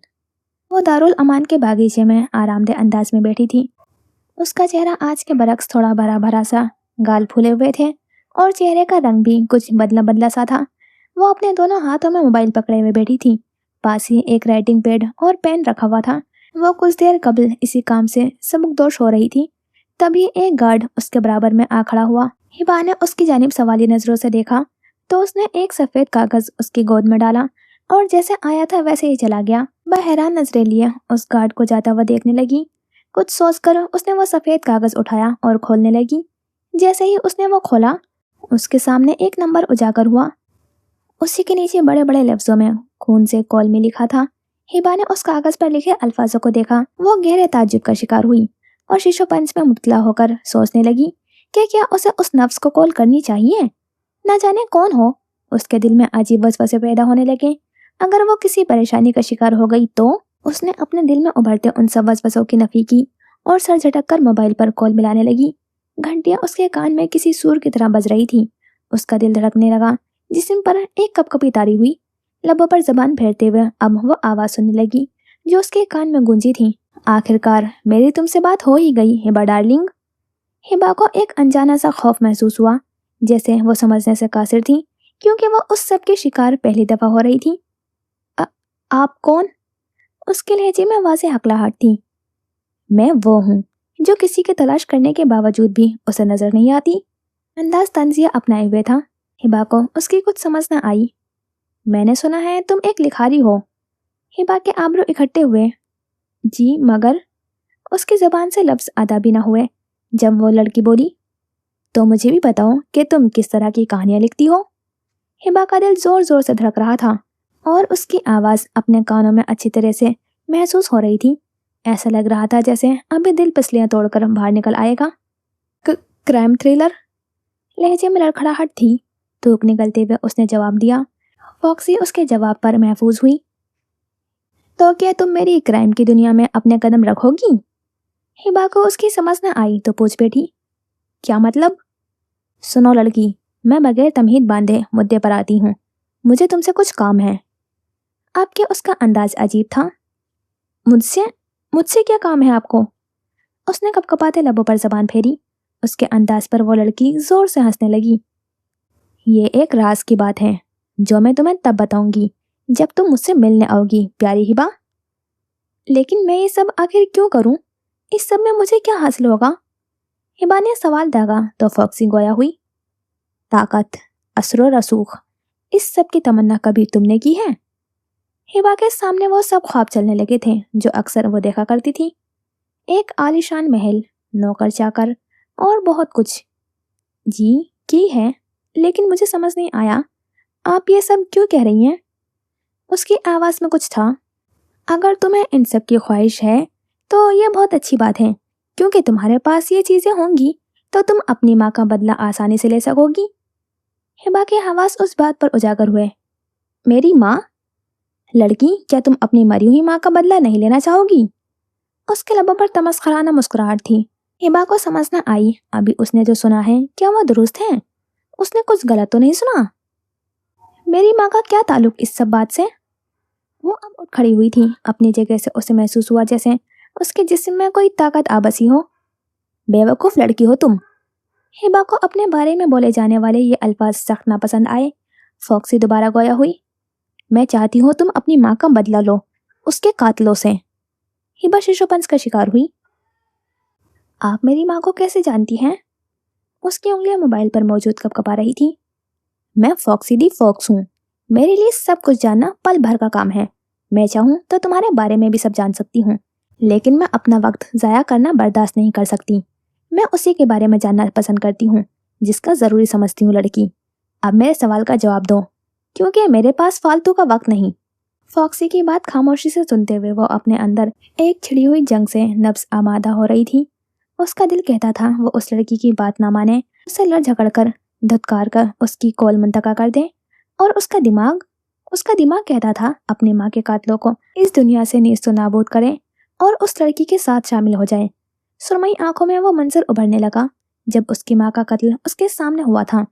A: وہ دارالامان کے باغیچے میں آرام دہ انداز میں بیٹھی تھی. اس کا چہرہ آج کے برعکس تھوڑا بھرا بھرا سا، گال پھولے ہوئے تھے اور چہرے کا رنگ بھی کچھ بدلا بدلا سا تھا. وہ اپنے دونوں ہاتھوں میں موبائل پکڑے ہوئے بیٹھی تھی. پاس ہی ایک رائٹنگ پیڈ اور پین رکھا ہوا تھا. وہ کچھ دیر قبل اسی کام سے سبکدوش ہو رہی تھی. تبھی ایک گارڈ اس کے برابر میں آ کھڑا ہوا. ہبا نے اس کی جانب سوالی نظروں سے دیکھا تو اس نے ایک سفید کاغذ اس کی گود میں ڈالا اور جیسے آیا تھا ویسے ہی چلا گیا. وہ حیران نظریں لیے اس گارڈ کو جاتا ہوا دیکھنے لگی. کچھ سوچ کر اس نے وہ سفید کاغذ اٹھایا اور کھولنے لگی. جیسے ہی اس نے وہ کھولا اس کے سامنے ایک نمبر اجاگر ہوا. اسی کے نیچے بڑے بڑے لفظوں میں خون سے کال میں لکھا تھا. ہبا نے اس کاغذ پر لکھے الفاظوں کو دیکھا. وہ گہرے تعجب کا شکار ہوئی اور شیشو پنج میں مبتلا ہو کر سوچنے لگی کہ کیا اسے اس نفس کو کال کرنی چاہیے. نہ جانے کون ہو. اس کے دل میں عجیب وسوسے پیدا ہونے لگے. اگر وہ کسی پریشانی کا شکار ہو گئی تو اس نے اپنے دل میں ابھرتے ان سب وسوسوں کی نفی کی اور سر جھٹک کر موبائل پر کال ملانے لگی. گھنٹیاں اس کے کان میں کسی سور کی طرح بج رہی تھی. اس کا دل دھڑکنے لگا، جسم پر ایک کپ کپی تاری ہوئی. لبوں پر زبان پھیرتے ہوئے اب وہ آواز سننے لگی جو اس کے کان میں گونجی تھی. آخرکار میری تم سے بات ہو ہی گئی ہبا ڈارلنگ. ہبا کو ایک انجانا سا خوف محسوس ہوا جیسے وہ سمجھنے سے قاصر تھی کیونکہ وہ اس سب کے شکار پہلی دفعہ ہو رہی تھی. آپ کون؟ اس کے لہجے میں واضح ہکلاہٹ تھی. میں وہ ہوں جو کسی کی تلاش کرنے کے باوجود بھی اسے نظر نہیں آتی. انداز طنزیہ اپنائے ہوئے تھا. ہبا کو اس کی کچھ سمجھ نہ آئی. میں نے سنا ہے تم ایک لکھاری ہو. ہبا کے آبرو اکھٹے ہوئے. جی مگر اس کی زبان سے لفظ ادا بھی نہ ہوئے. جب وہ لڑکی بولی تو مجھے بھی بتاؤ کہ تم کس طرح کی کہانیاں لکھتی ہو. ہبا کا دل زور زور سے دھڑک رہا تھا. اور اس کی آواز اپنے کانوں میں اچھی طرح سے محسوس ہو رہی تھی۔ ایسا لگ رہا تھا جیسے ابھی دل پسلیاں توڑ کر باہر نکل آئے گا۔ Crime thriller? لہجے میں لڑکھڑاہٹ تھی۔ تھوک نکلتے ہوئے اس نے جواب دیا۔ فاکسی اس کے جواب پر محفوظ ہوئی۔ تو کیا تم میری کرائم کی دنیا میں اپنے قدم رکھو گی؟ ہبا کو اس کی سمجھ نہ آئی تو پوچھ بیٹھی، کیا مطلب؟ سنو لڑکی، میں بغیر تمہید باندھے مدعے پر آتی ہوں۔ مجھے تم سے کچھ کام ہے۔ آپ کے اس کا انداز عجیب تھا۔ مجھ سے کیا کام ہے آپ کو؟ اس نے کپکپاتے لبوں پر زبان پھیری۔ اس کے انداز پر وہ لڑکی زور سے ہنسنے لگی۔ یہ ایک راز کی بات ہے جو میں تمہیں تب بتاؤں گی جب تم مجھ سے ملنے آؤ گی پیاری ہبا۔ لیکن میں یہ سب آخر کیوں کروں؟ اس سب میں مجھے کیا حاصل ہوگا؟ ہبا نے سوال داغا تو فاکسی گویا ہوئی۔ طاقت، اثر و رسوخ، اس سب کی تمنا کبھی تم نے کی ہے؟ ہبا کے سامنے وہ سب خواب چلنے لگے تھے جو اکثر وہ دیکھا کرتی تھی۔ ایک عالیشان محل، نوکر چاکر اور بہت کچھ۔ جی کی ہے، لیکن مجھے سمجھ نہیں آیا آپ یہ سب کیوں کہہ رہی ہیں؟ اس کی آواز میں کچھ تھا۔ اگر تمہیں ان سب کی خواہش ہے تو یہ بہت اچھی بات ہے، کیونکہ تمہارے پاس یہ چیزیں ہوں گی تو تم اپنی ماں کا بدلہ آسانی سے لے سکو گی۔ ہبا کے حواس اس بات پر اجاگر ہوئے۔ میری ماں؟ لڑکی، کیا تم اپنی مری ہوئی ماں کا بدلہ نہیں لینا چاہو گی؟ اس کے لبوں پر تمسخرانہ مسکراہٹ تھی۔ ہبا کو سمجھ نہ آئی ابھی اس نے جو سنا ہے کیا وہ درست ہے؟ اس نے کچھ غلط تو نہیں سنا؟ میری ماں کا کیا تعلق اس سب بات سے؟ وہ اب اٹھ کھڑی ہوئی تھی۔ اپنی جگہ سے اسے محسوس ہوا جیسے اس کے جسم میں کوئی طاقت آبسی ہو۔ بے وقوف لڑکی ہو تم۔ ہبا کو اپنے بارے میں بولے جانے والے یہ الفاظ سخت ناپسند آئے۔ فاکسی دوبارہ گویا ہوئی۔ میں چاہتی ہوں تم اپنی ماں کا بدلہ لو اس کے قاتلوں سے۔ ہبا ششوپنج کا شکار ہوئی۔ آپ میری ماں کو کیسے جانتی ہیں؟ اس کی انگلیاں موبائل پر موجود کپکپا رہی تھی۔ میں فاکسی دی فاکس ہوں۔ میرے لیے سب کچھ جاننا پل بھر کا کام ہے۔ میں چاہوں تو تمہارے بارے میں بھی سب جان سکتی ہوں، لیکن میں اپنا وقت ضائع کرنا برداشت نہیں کر سکتی۔ میں اسی کے بارے میں جاننا پسند کرتی ہوں جس کا ضروری سمجھتی ہوں۔ لڑکی، اب میرے سوال کا جواب دو، کیونکہ میرے پاس فالتو کا وقت نہیں۔ فاکسی کی بات خاموشی سے سنتے ہوئے وہ اپنے اندر ایک چھڑی ہوئی جنگ سے نبض آمادہ ہو رہی تھی۔ اس کا دل کہتا تھا وہ اس لڑکی کی بات نہ مانے، اسے لڑ جھگڑ کر دھتکار کر اس کی کول منتقل کر دے، اور اس کا دماغ کہتا تھا اپنی ماں کے قاتلوں کو اس دنیا سے نیست و نابود کرے اور اس لڑکی کے ساتھ شامل ہو جائے۔ سرمئی آنکھوں میں وہ منظر ابھرنے لگا جب اس کی ماں کا قتل اس کے سامنے ہوا تھا۔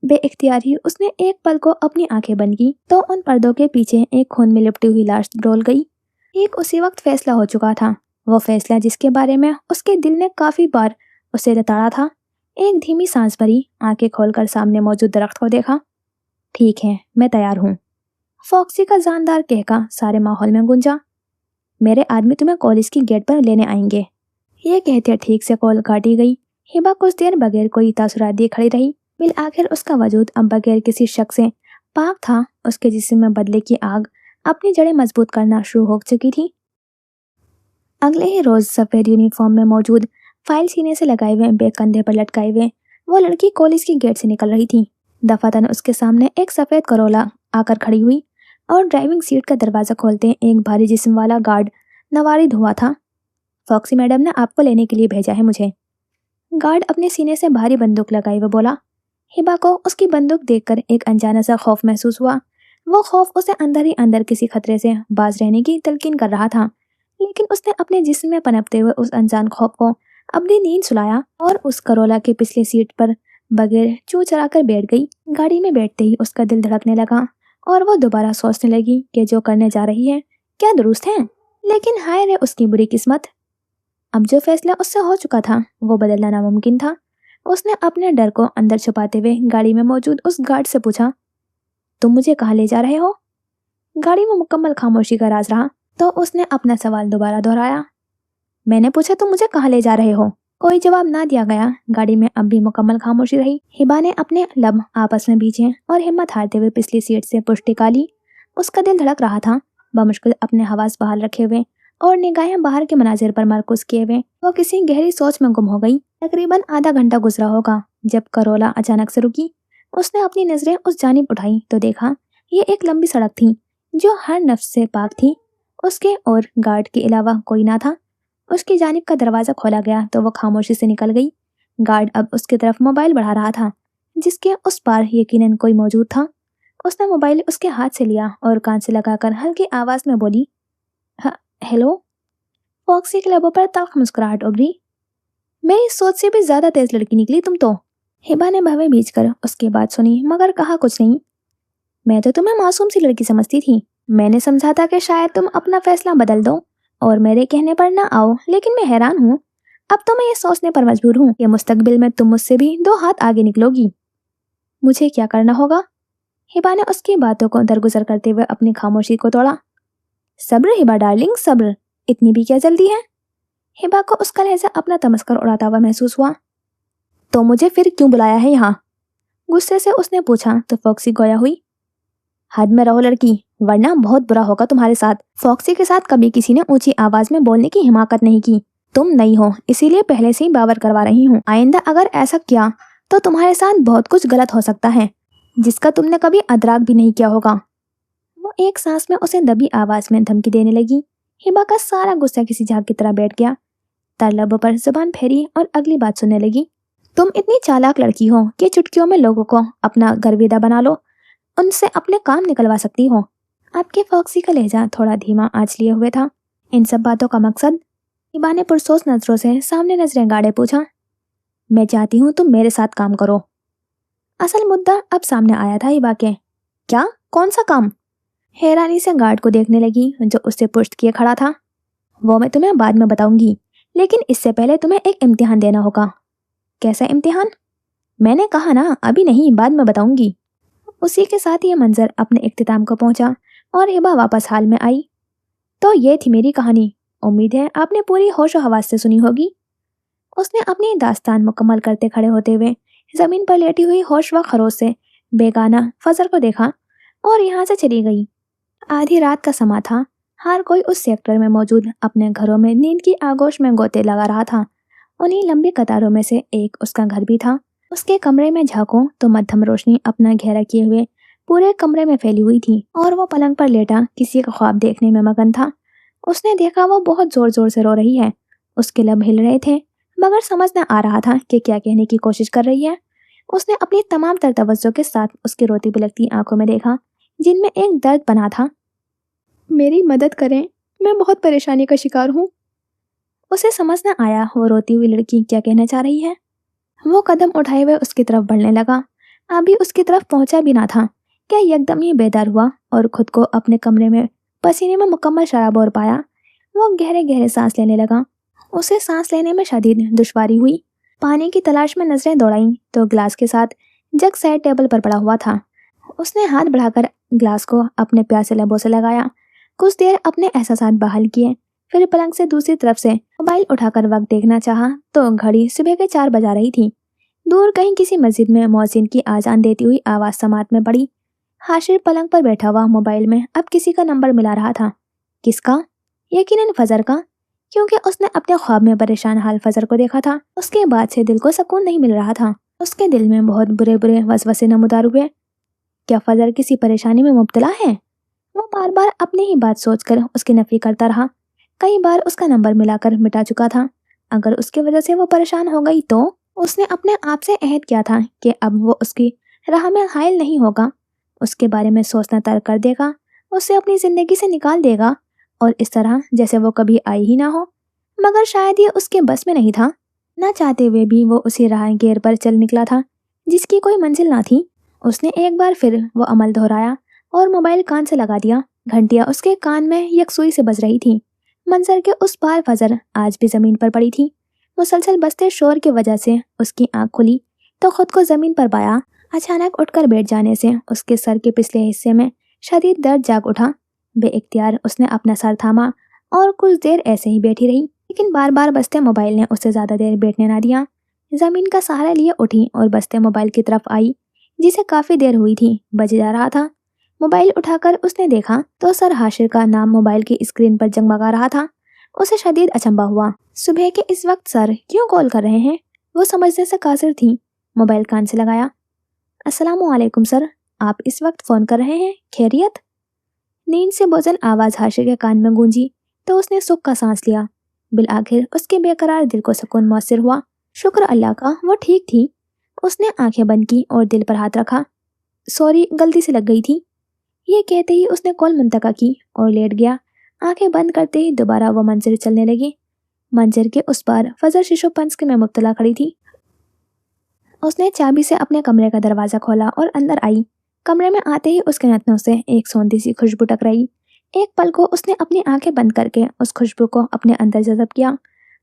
A: بے اختیار ہی اس نے ایک پل کو اپنی آنکھیں بند کی تو ان پردوں کے پیچھے ایک خون میں لپٹی ہوئی لاش ڈول گئی۔ ایک اسی وقت فیصلہ ہو چکا تھا، وہ فیصلہ جس کے بارے میں اس کے دل نے کافی بار اسے رتاڑا تھا۔ ایک دھیمی سانس بھری، آنکھیں کھول کر سامنے موجود درخت کو دیکھا۔ ٹھیک ہے، میں تیار ہوں۔ فاکسی کا جاندار کہکا سارے ماحول میں گونجا۔ میرے آدمی تمہیں کالج کی گیٹ پر لینے آئیں گے۔ یہ کہتے ٹھیک سے کال کاٹی گئی۔ ہبا کچھ دیر بغیر کوئی تاثرات دیے کھڑی رہی۔ بالآخر اس کا وجود اب بغیر کسی شک سے پاک تھا۔ اس کے جسم میں بدلے کی آگ اپنی جڑیں مضبوط کرنا شروع ہو چکی تھی۔ اگلے ہی روز سفید یونیفارم میں موجود، فائل سینے سے لگائے ہوئے، بیگ کندھے پر لٹکائے ہوئے، وہ لڑکی کالج کی گیٹ سے نکل رہی تھی۔ دفعتاً اس کے سامنے ایک سفید کرولا آ کر کھڑی ہوئی اور ڈرائیونگ سیٹ کا دروازہ کھولتے ایک بھاری جسم والا گارڈ نوارد ہوا تھا۔ فاکسی میڈم نے آپ کو لینے کے لیے بھیجا ہے مجھے، گارڈ اپنے سینے سے بھاری بندوق لگائے ہوئے بولا۔ ہبا کو اس کی بندوق دیکھ کر ایک انجانا سا خوف محسوس ہوا۔ وہ خوف اسے اندر ہی اندر کسی خطرے سے باز رہنے کی تلقین کر رہا تھا، لیکن اس نے اپنے جسم میں پنپتے ہوئے اس انجان خوف کو اپنی نیند سلایا اور اس کرولا کے پچھلی سیٹ پر بغیر چو چرا کر بیٹھ گئی۔ گاڑی میں بیٹھتے ہی اس کا دل دھڑکنے لگا اور وہ دوبارہ سوچنے لگی کہ جو کرنے جا رہی ہے کیا درست ہے، لیکن ہائے رے اس کی بری قسمت۔ اب جو فیصلہ اس سے ہو چکا تھا وہ بدلنا ناممکن تھا۔ اس نے اپنے ڈر کو اندر چھپاتے ہوئے گاڑی میں موجود اس گارڈ سے پوچھا، تم مجھے کہاں لے جا رہے ہو؟ گاڑی میں مکمل خاموشی کا راز رہا تو اس نے اپنا سوال دوبارہ دہرایا، میں نے پوچھا تم مجھے کہاں لے جا رہے ہو؟ کوئی جواب نہ دیا گیا۔ گاڑی میں اب بھی مکمل خاموشی رہی۔ ہبا نے اپنے لب آپس میں بھیجے اور ہمت ہارتے ہوئے پچھلی سیٹ سے پشت ٹکا لی۔ اس کا دل دھڑک رہا تھا۔ بمشکل اپنے حواس بحال رکھے ہوئے اور نگاہیں باہر کے مناظر پر مرکوز کیے ہوئے وہ کسی گہری سوچ میں گم ہو گئی۔ تقریباً آدھا گھنٹہ گزرا ہوگا جب کرولا اچانک سے رکی۔ اس نے اپنی نظریں اس جانب اٹھائی تو دیکھا یہ ایک لمبی سڑک تھی۔ جو ہر نفس سے پاک تھی۔ اس کے اور گارڈ کے علاوہ کوئی نہ تھا۔ اس کی جانب کا دروازہ کھولا گیا تو وہ خاموشی سے نکل گئی۔ گارڈ اب اس کی طرف موبائل بڑھا رہا تھا جس کے اس پار یقیناً کوئی موجود تھا۔ اس نے موبائل اس کے ہاتھ سے لیا اور کان سے لگا کر ہلکی آواز میں بولی، ہیلو۔ فاکسی کے لبوں پر تلخ مسکراہٹ ابھری۔ میری سوچ سے بھی زیادہ تیز لڑکی نکلی تم تو۔ ہبا نے بھویں بیچ کر اس کی بات سنی مگر کہا کچھ نہیں۔ میں تو تمہیں معصوم سی لڑکی سمجھتی تھی۔ میں نے سمجھا تھا کہ شاید تم اپنا فیصلہ بدل دو اور میرے کہنے پر نہ آؤ، لیکن میں حیران ہوں۔ اب تو میں یہ سوچنے پر مجبور ہوں کہ مستقبل میں تم مجھ سے بھی 2 ہاتھ آگے نکلو گی۔ مجھے کیا کرنا ہوگا؟ ہبا نے اس کی باتوں کو درگزر کرتے ہوئے اپنی خاموشی کو توڑا۔ صبر ہبا ڈارلنگ، صبر، اتنی بھی کیا جلدی ہے؟ ہبا کو اس کا لہجہ اپنا تمسکر اڑاتا ہوا محسوس ہوا۔ تو مجھے پھر کیوں بلایا ہے یہاں؟ غصے سے اس نے پوچھا تو فاکسی گویا ہوئی۔ حد میں رہو لڑکی، ورنہ بہت برا ہوگا تمہارے ساتھ۔ فاکسی کے ساتھ کبھی کسی نے اونچی آواز میں بولنے کی حماقت نہیں کی۔ تم نئی ہو اسی لیے پہلے سے ہی باور کروا رہی ہوں۔ آئندہ اگر ایسا کیا تو تمہارے ساتھ بہت کچھ غلط ہو سکتا ہے جس کا تم نے کبھی ادراک بھی نہیں کیا ہوگا۔ وہ ایک سانس میں اسے دبی آواز میں دھمکی دینے لگی۔ ہبا کا سارا غصہ کسی جھاگ کی طرح بیٹھ گیا۔ تر لبوں پر زبان پھیری اور اگلی بات سننے لگی۔ تم اتنی چالاک لڑکی ہو کہ چٹکیوں میں لوگوں کو اپنا گرویدہ بنا لو، ان سے اپنے کام نکلوا سکتی ہو۔ آپ کے فاکسی کا لہجہ تھوڑا دھیما آنچ لیے ہوئے تھا۔ ان سب باتوں کا مقصد؟ ہبا نے پرسوس نظروں سے سامنے نظریں گاڑے پوچھا۔ میں چاہتی ہوں تم میرے ساتھ کام کرو۔ اصل مدعا اب سامنے آیا تھا ہبا کے۔ کیا؟ کون سا کام؟ حیرانی سے گارڈ کو دیکھنے لگی جو اس سے پشت کیے کھڑا تھا۔ وہ میں تمہیں بعد میں بتاؤں گی، لیکن اس سے پہلے تمہیں ایک امتحان دینا ہوگا۔ کیسا امتحان؟ میں نے کہا نا ابھی نہیں، بعد میں بتاؤں گی۔ اسی کے ساتھ یہ منظر اپنے اختتام کو پہنچا اور ہبا واپس حال میں آئی۔ تو یہ تھی میری کہانی، امید ہے آپ نے پوری ہوش و حواس سے سنی ہوگی۔ اس نے اپنی داستان مکمل کرتے کھڑے ہوتے ہوئے زمین پر لیٹی ہوئی ہوش و خروش سے بیگانہ فضر کو دیکھا اور یہاں سے چلی گئی۔ آدھی رات کا سما تھا۔ ہر کوئی اس سیکٹر میں موجود اپنے گھروں میں نیند کی آگوش میں گوتے لگا رہا تھا۔ انہی لمبی قطاروں میں سے ایک اس کا گھر بھی تھا۔ اس کے کمرے میں جھانکوں تو مدھم روشنی اپنا گھیرا کیے ہوئے پورے کمرے میں پھیلی ہوئی تھی اور وہ پلنگ پر لیٹا کسی کا خواب دیکھنے میں مگن تھا۔ اس نے دیکھا وہ بہت زور زور سے رو رہی ہے۔ اس کے لب ہل رہے تھے مگر سمجھ نہ آ رہا تھا کہ کیا کہنے کی کوشش کر رہی ہے۔ اس نے اپنی تمام تر توجہ کے ساتھ اس کی روتی بلکتی آنکھوں میں دیکھا جن میں ایک درد بنا تھا۔ میری مدد کریں، میں بہت پریشانی کا شکار ہوں۔ اسے سمجھ نہ آیا وہ روتی ہوئی لڑکی کیا کہنا چاہ رہی ہے۔ وہ قدم اٹھائے ہوئے اس کی طرف بڑھنے لگا۔ ابھی اس کی طرف پہنچا بھی نہ تھا کہ یکدم ہی بیدار ہوا اور خود کو اپنے کمرے میں پسینے میں مکمل شرابور پایا۔ وہ گہرے گہرے سانس لینے لگا۔ اسے سانس لینے میں شدید دشواری ہوئی۔ پانی کی تلاش میں نظریں دوڑائیں تو گلاس کے ساتھ جگ سائڈ ٹیبل پر پڑا ہوا تھا۔ اس نے ہاتھ بڑھا کر گلاس کو اپنے پیاسے لبوں سے لگایا، کچھ دیر اپنے احساسات بحال کیے، پھر پلنگ سے دوسری طرف سے موبائل اٹھا کر وقت دیکھنا چاہا تو گھڑی صبح کے 4 بجا رہی تھی۔ دور کہیں کسی مسجد میں مؤذن کی آذان دیتی ہوئی آواز سماعت میں پڑی۔ حاشر پلنگ پر بیٹھا ہوا موبائل میں اب کسی کا نمبر ملا رہا تھا۔ کس کا؟ یقیناً فضر کا، کیونکہ اس نے اپنے خواب میں پریشان حال فضر کو دیکھا تھا۔ اس کے بعد سے دل کو سکون نہیں مل رہا تھا۔ اس کے دل میں بہت برے برے وسوسے نمودار ہوئے۔ کیا فضر کسی پریشانی میں مبتلا ہے؟ وہ بار بار اپنی ہی بات سوچ کر اس کی نفی کرتا رہا۔ کئی بار اس کا نمبر ملا کر مٹا چکا تھا۔ اگر اس کی وجہ سے وہ پریشان ہو گئی تو اس نے اپنے آپ سے عہد کیا تھا کہ اب وہ اس کی راہ میں حائل نہیں ہوگا، اس کے بارے میں سوچنا ترک کر دے گا، اسے اپنی زندگی سے نکال دے گا اور اس طرح جیسے وہ کبھی آئی ہی نہ ہو۔ مگر شاید یہ اس کے بس میں نہیں تھا۔ نہ چاہتے ہوئے بھی وہ اسی راہ گیر پر چل نکلا تھا جس کی کوئی منزل نہ تھی۔ اس نے ایک بار پھر وہ عمل دہرایا اور موبائل کان سے لگا دیا۔ گھنٹیاں اس کے کان میں یکسوئی سے بج رہی تھی۔ منظر کے اس پار فضر آج بھی زمین پر پڑی تھی۔ مسلسل بجتے شور کی وجہ سے اس کی آنکھ کھلی تو خود کو زمین پر پایا۔ اچانک اٹھ کر بیٹھ جانے سے اس کے سر کے پچھلے حصے میں شدید درد جاگ اٹھا۔ بے اختیار اس نے اپنا سر تھاما اور کچھ دیر ایسے ہی بیٹھی رہی، لیکن بار بار بجتے موبائل نے اسے زیادہ دیر بیٹھنے نہ دیا۔ زمین کا سہارا لیے اٹھی اور بجتے موبائل کی طرف آئی جسے کافی دیر ہوئی تھی بج جا رہا تھا۔ موبائل اٹھا کر اس نے دیکھا تو سر حاشر کا نام موبائل کی اسکرین پر جگمگا رہا تھا۔ اسے شدید اچنبھا ہوا۔ صبح کے اس وقت سر کیوں کال کر رہے ہیں؟ وہ سمجھنے سے قاصر تھی۔ موبائل کان سے لگایا۔ السلام علیکم سر، آپ اس وقت فون کر رہے ہیں، خیریت؟ نیند سے بوزن آواز حاشر کے کان میں گونجی تو اس نے سکھ کا سانس لیا۔ بالآخر اس کے بے قرار دل کو سکون میسر ہوا۔ شکر اللہ کا وہ ٹھیک تھی۔ اس نے آنکھیں بند کی اور دل پر ہاتھ رکھا۔ سوری، غلطی سے لگ گئی تھی۔ یہ کہتے ہی اس نے کال منتقل کی اور لیٹ گیا۔ آنکھیں بند کرتے ہی دوبارہ وہ منظر چلنے لگی۔ منظر کے اس پار فضل ششو پنسک میں مبتلا کھڑی تھی۔ اس نے چابی سے اپنے کمرے کا دروازہ کھولا اور اندر آئی۔ کمرے میں آتے ہی اس کے نتنوں سے ایک سوندھی سی خوشبو ٹکرائی۔ ایک پل کو اس نے اپنی آنکھیں بند کر کے اس خوشبو کو اپنے اندر جذب کیا۔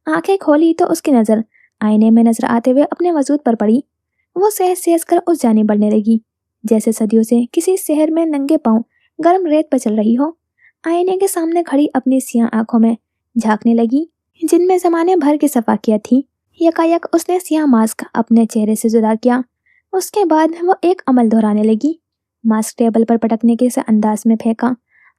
A: آنکھیں کھولی تو اس کی نظر آئینے میں نظر آتے ہوئے اپنے وجود پر پڑی۔ وہ سہس سہس کر اس جانب بڑھنے لگی جیسے صدیوں سے کسی شہر میں ننگے پاؤں گرم ریت پر چل رہی ہو۔ آئینے کے سامنے کھڑی اپنی سیاہ آنکھوں میں جھانکنے لگی جن میں زمانے بھر کی صفاقیت تھی۔ یکایک اس نے سیاہ ماسک اپنے چہرے سے جدا کیا۔ اس کے بعد وہ ایک عمل دہرانے لگی۔ ماسک ٹیبل پر پٹکنے کے سے انداز میں پھینکا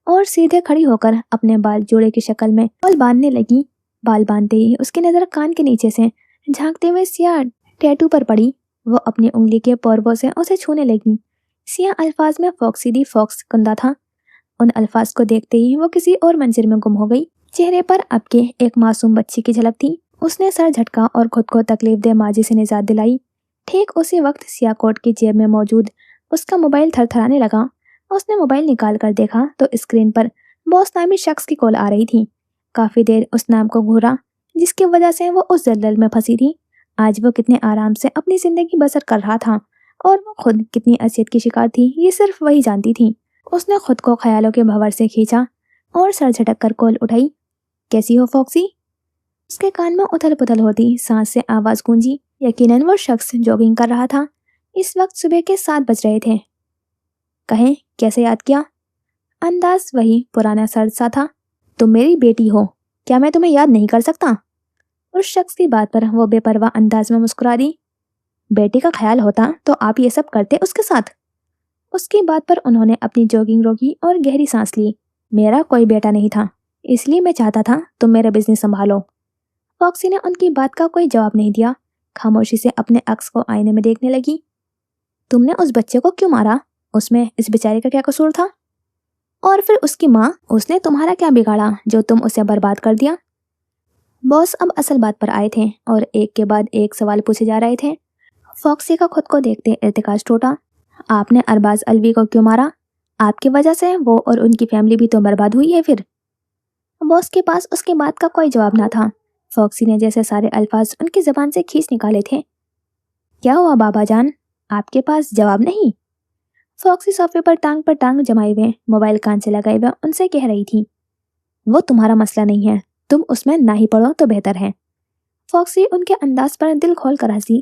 A: اور سیدھے کھڑی ہو کر اپنے بال جوڑے کی شکل میں بال باندھنے لگی۔ بال باندھتے ہی اس کی نظر کان کے نیچے سے جھانکتے ہوئے سیاہ ٹیٹو پر پڑی۔ وہ اپنی انگلی کے پوروں سے اسے چھونے لگی۔ سیاہ الفاظ میں فاکسی دی فاکس کندہ تھا۔ ان الفاظ کو دیکھتے ہی وہ کسی اور منظر میں گم ہو گئی۔ چہرے پر اب کے ایک معصوم بچی کی جھلک تھی۔ اس نے سر جھٹکا اور خود کو تکلیف دہ ماضی سے نجات دلائی۔ ٹھیک اسی وقت سیاہ کوٹ کی جیب میں موجود اس کا موبائل تھر تھرانے لگا۔ اس نے موبائل نکال کر دیکھا تو اسکرین پر باس نامی شخص کی کال آ رہی تھی۔ کافی دیر اس نام کو گھورا جس کی وجہ سے وہ اس دلدل میں پھنسی تھی۔ آج وہ کتنے آرام سے اپنی زندگی بسر کر رہا تھا اور وہ خود کتنی اذیت کی شکار تھی یہ صرف وہی جانتی تھی۔ اس نے خود کو خیالوں کے بھنور سے کھینچا اور سر جھٹک کر کال اٹھائی۔ کیسی ہو فاکسی؟ اس کے کان میں اتھل پتھل ہوتی سانس سے آواز گونجی۔ یقیناً وہ شخص جوگنگ کر رہا تھا۔ اس وقت صبح کے 7 بج رہے تھے۔ کہیں کیسے یاد کیا؟ انداز وہی پرانا سرد سا تھا۔ تم میری بیٹی ہو، کیا میں تمہیں یاد نہیں کر سکتا؟ اس شخص کی بات پر وہ بے پرواہ انداز میں مسکرا دی۔ بیٹی کا خیال ہوتا تو آپ یہ سب کرتے اس کے ساتھ؟ اس کی بات پر انہوں نے اپنی جوگنگ روکی اور گہری سانس لی۔ میرا کوئی بیٹا نہیں تھا، اس لیے میں چاہتا تھا تم میرا بزنس سنبھالو۔ فاکسی نے ان کی بات کا کوئی جواب نہیں دیا، خاموشی سے اپنے عکس کو آئینے میں دیکھنے لگی۔ تم نے اس بچے کو کیوں مارا؟ اس میں اس بیچارے کا کیا قصور تھا؟ اور پھر اس کی ماں، اس نے تمہارا کیا بگاڑا جو تم اسے برباد کر دیا؟ باس اب اصل بات پر آئے تھے اور ایک کے بعد ایک سوال پوچھے جا رہے تھے۔ فاکسی کا خود کو دیکھتے ارتکاز ٹوٹا۔ آپ نے ارباز الوی کو کیوں مارا؟ آپ کی وجہ سے وہ اور ان کی فیملی بھی تو برباد ہوئی ہے۔ پھر باس کے پاس اس کی بات کا کوئی جواب نہ تھا۔ فاکسی نے جیسے سارے الفاظ ان کی زبان سے کھینچ نکالے تھے۔ کیا ہوا بابا جان، آپ کے پاس جواب نہیں؟ فاکسی صوفے پر ٹانگ جمائے ہوئے موبائل کان سے لگائے ہوئے ان سے کہہ رہی تھی۔ وہ تمہارا مسئلہ نہیں ہے، تم اس میں نہ ہی پڑھو تو بہتر ہے۔ فاکسی ان کے انداز پر دل کھول کر ہنسی۔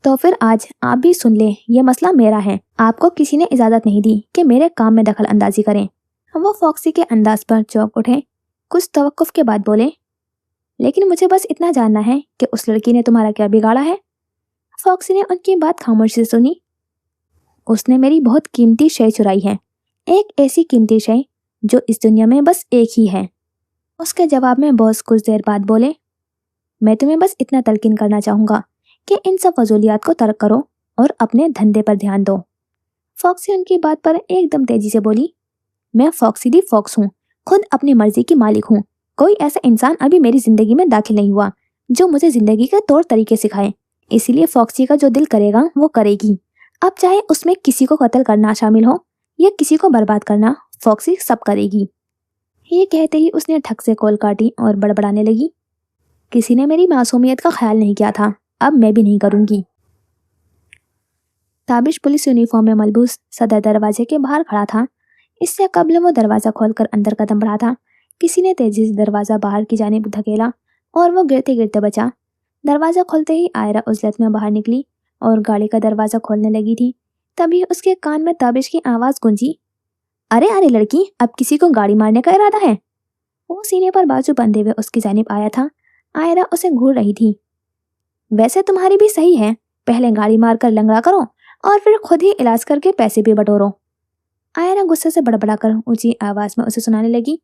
A: تو پھر آج آپ بھی سن لیں، یہ مسئلہ میرا ہے، آپ کو کسی نے اجازت نہیں دی کہ میرے کام میں دخل اندازی کریں۔ وہ فاکسی کے انداز پر چونک اٹھے، کچھ توقف کے بعد بولے، لیکن مجھے بس اتنا جاننا ہے کہ اس لڑکی نے تمہارا کیا بگاڑا ہے؟ فاکسی نے ان کی بات خاموشی سے سنی۔ اس نے میری بہت قیمتی شے چرائی ہے، ایک ایسی قیمتی شے جو اس دنیا میں بس ایک ہی ہے۔ اس کے جواب میں باس کچھ دیر بعد بولے، میں تمہیں بس اتنا تلقین کرنا چاہوں گا کہ ان سب فضولیات کو ترک کرو اور اپنے دھندے پر دھیان دو۔ فاکسی ان کی بات پر ایک دم تیزی سے بولی، میں فاکسی دی فاکس ہوں، خود اپنی مرضی کی مالک ہوں۔ کوئی ایسا انسان ابھی میری زندگی میں داخل نہیں ہوا جو مجھے زندگی کے طور طریقے سکھائے، اسی لیے فاکسی کا جو دل کرے گا وہ کرے گی۔ اب چاہے اس میں کسی کو قتل کرنا شامل ہو یا کسی کو برباد کرنا، فاکسی سب کرے گی۔ یہ کہتے ہی اس نے ٹھک سے کال کاٹی اور بڑبڑانے لگی، کسی نے میری معصومیت کا خیال نہیں کیا تھا، اب میں بھی نہیں کروں گی۔ تابش پولیس یونیفارم میں ملبوس صدر دروازے کے باہر کھڑا تھا۔ اس سے قبل وہ دروازہ کھول کر اندر قدم بڑھا تھا، کسی نے تیزی سے دروازہ باہر کی جانب دھکیلا اور وہ گرتے گرتے بچا۔ دروازہ کھولتے ہی آئرہ عزلت میں باہر نکلی اور گاڑی کا دروازہ کھولنے لگی تھی۔ تبھی اس کے کان میں تابش کی آواز گونجی، ارے ارے لڑکی، اب کسی کو گاڑی مارنے کا ارادہ ہے؟ وہ سینے پر بازو بندھے ہوئے اس کی جانب آیا تھا۔ آئرہ اسے گھور رہی تھی۔ ویسے تمہاری بھی صحیح ہے، پہلے گاڑی مار کر لنگڑا کرو اور پھر خود ہی علاج کر کے پیسے بھی بٹورو۔ آئرہ غصے سے بڑبڑا کر اونچی آواز میں اسے سنانے لگی،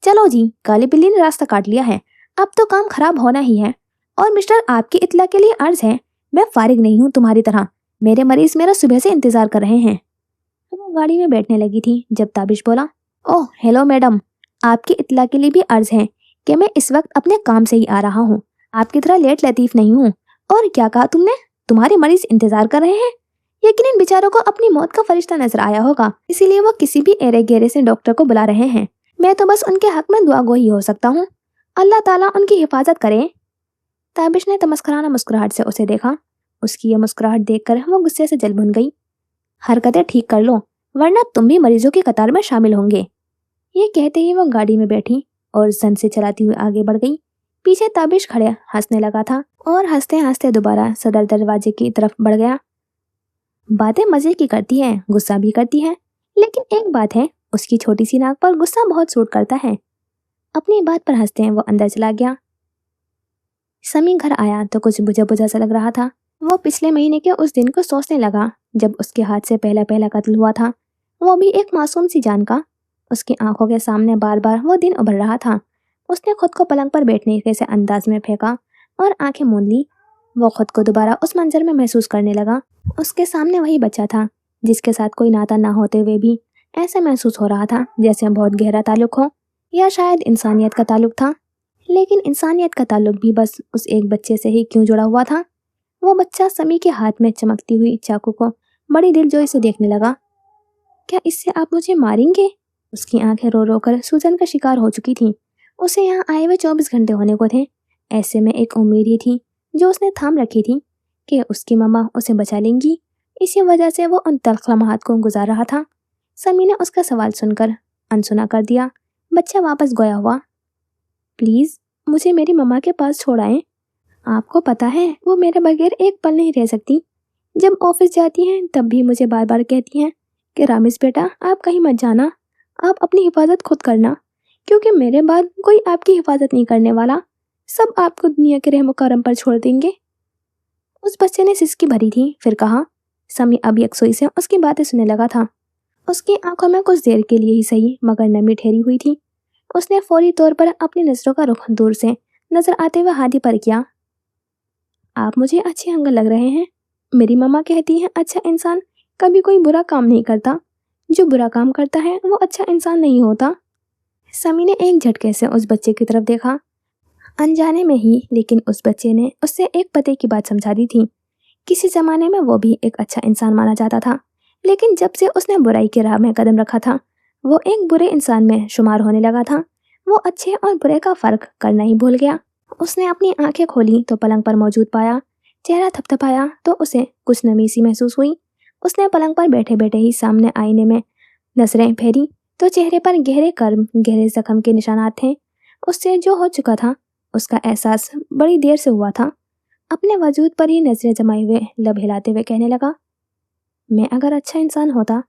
A: چلو جی، کالی بلی نے راستہ کاٹ لیا ہے، اب تو کام خراب ہونا ہی ہے۔ اور مسٹر، آپ کی اطلاع کے لیے عرض ہے، میں فارغ نہیں ہوں تمہاری طرح، میرے مریض میرا صبح سے انتظار کر رہے ہیں۔ وہ گاڑی میں بیٹھنے لگی تھی جب تابش بولا، ओह हेलो मैडम, आपकी इत्तला के लिए भी अर्ज है कि मैं इस वक्त अपने काम से ही आ रहा हूँ। आपकी तरह लेट लतीफ़ नहीं हूँ। और क्या कहा तुमने? तुम्हारे मरीज इंतजार कर रहे हैं। यकीनन बेचारों को अपनी मौत का फरिश्ता नजर आया होगा, इसीलिए वो किसी भी एरे गेरे से डॉक्टर को बुला रहे हैं। मैं तो बस उनके हक में दुआ गो ही हो सकता हूँ। अल्लाह ताला उनकी हिफाजत करे। ताबिश ने तमस्कराना मुस्कुराहट से उसे देखा। उसकी ये मुस्कुराहट देखकर वो गुस्से से जल भुन गई। हरकतें ठीक कर लो, वरना तुम भी मरीजों की कतार में शामिल होंगे। ये कहते ही वो गाड़ी में बैठी और जन से चलाती हुई आगे बढ़ गई। पीछे ताबिश खड़े हंसने लगा था और हंसते हंसते दोबारा सदर दरवाजे की तरफ बढ़ गया। बातें मजे की करती है, गुस्सा भी करती है, लेकिन एक बात है, उसकी छोटी सी नाक पर गुस्सा बहुत सूट करता है। अपनी बात पर हंसते हैं वो अंदर चला गया। समी घर आया तो कुछ बुझा बुझा सा लग रहा था। वो पिछले महीने के उस दिन को सोचने लगा जब उसके हाथ से पहला पहला कत्ल हुआ था, वो भी एक मासूम सी जान का। उसकी आंखों के सामने बार बार वो दिन उभर रहा था। उसने खुद को पलंग पर बैठने के से अंदाज में फेंका और आंखें मूंद ली। वो खुद को दोबारा उस मंजर में महसूस करने लगा। उसके सामने वही बच्चा था जिसके साथ कोई नाता ना होते हुए भी ऐसा महसूस हो रहा था जैसे बहुत गहरा ताल्लुक हो, या शायद इंसानियत का ताल्लुक था। लेकिन इंसानियत का ताल्लुक भी बस उस एक बच्चे से ही क्यों जुड़ा हुआ था? वो बच्चा समी के हाथ में चमकती हुई चाकू को बड़ी दिलजोई से देखने लगा। क्या इससे आप मुझे मारेंगे? उसकी आंखें रो रो कर सूजन का शिकार हो चुकी थीं। उसे यहाँ आए हुए 24 घंटे होने को थे। ऐसे में एक उम्मीद ही थी जो उसने थाम रखी थी कि उसकी मम्मा उसे बचा लेंगी। इसी वजह से वो उन तल्ख लम्हात को गुजार रहा था। समी ने उसका सवाल सुनकर अनसुना कर दिया। बच्चा वापस गोया हुआ। प्लीज मुझे मेरी मम्मा के पास छोड़ आएं। आपको पता है वो मेरे बगैर एक पल नहीं रह सकती। जब ऑफिस जाती हैं तब भी मुझे बार बार कहती हैं कि रामिस बेटा आप कहीं मत जाना, आप अपनी हिफाजत खुद करना, क्योंकि मेरे बाद कोई आपकी हिफाजत नहीं करने वाला। सब आपको दुनिया के रहमो करम पर छोड़ देंगे। उस बच्चे ने सिसकी भरी थी, फिर कहा। समी अब यकसोई से उसकी बातें सुनने लगा था। उसकी आंखों में कुछ देर के लिए ही सही मगर नमी ठहरी हुई थी। उसने फौरी तौर पर अपनी नजरों का रुख दूर से नजर आते हुए हाथी पर किया। आप मुझे अच्छे अंकल लग रहे हैं। मेरी मम्मा कहती हैं अच्छा इंसान कभी कोई बुरा काम नहीं करता, जो बुरा काम करता है वो अच्छा इंसान नहीं होता। समी ने एक झटके से उस बच्चे की तरफ देखा। अनजाने में ही, लेकिन उस बच्चे ने उससे एक पते की बात समझा दी थी। किसी जमाने में वो भी एक अच्छा इंसान माना जाता था, लेकिन जब से उसने बुराई की राह में कदम रखा था वो एक बुरे इंसान में शुमार होने लगा था। वो अच्छे और बुरे का फर्क करना ही भूल गया। उसने अपनी आंखें खोली तो पलंग पर मौजूद पाया। चेहरा थपथपाया तो उसे कुछ नमी सी महसूस हुई। उसने पलंग पर बैठे बैठे ही सामने आईने में नजरें फेरी तो चेहरे पर गहरे कर्म, गहरे जख्म के निशानात थे। उससे जो हो चुका था उसका एहसास बड़ी देर से हुआ था। अपने वजूद पर ही नजरें जमाए हुए लब हिलाते हुए कहने लगा, मैं अगर अच्छा इंसान होता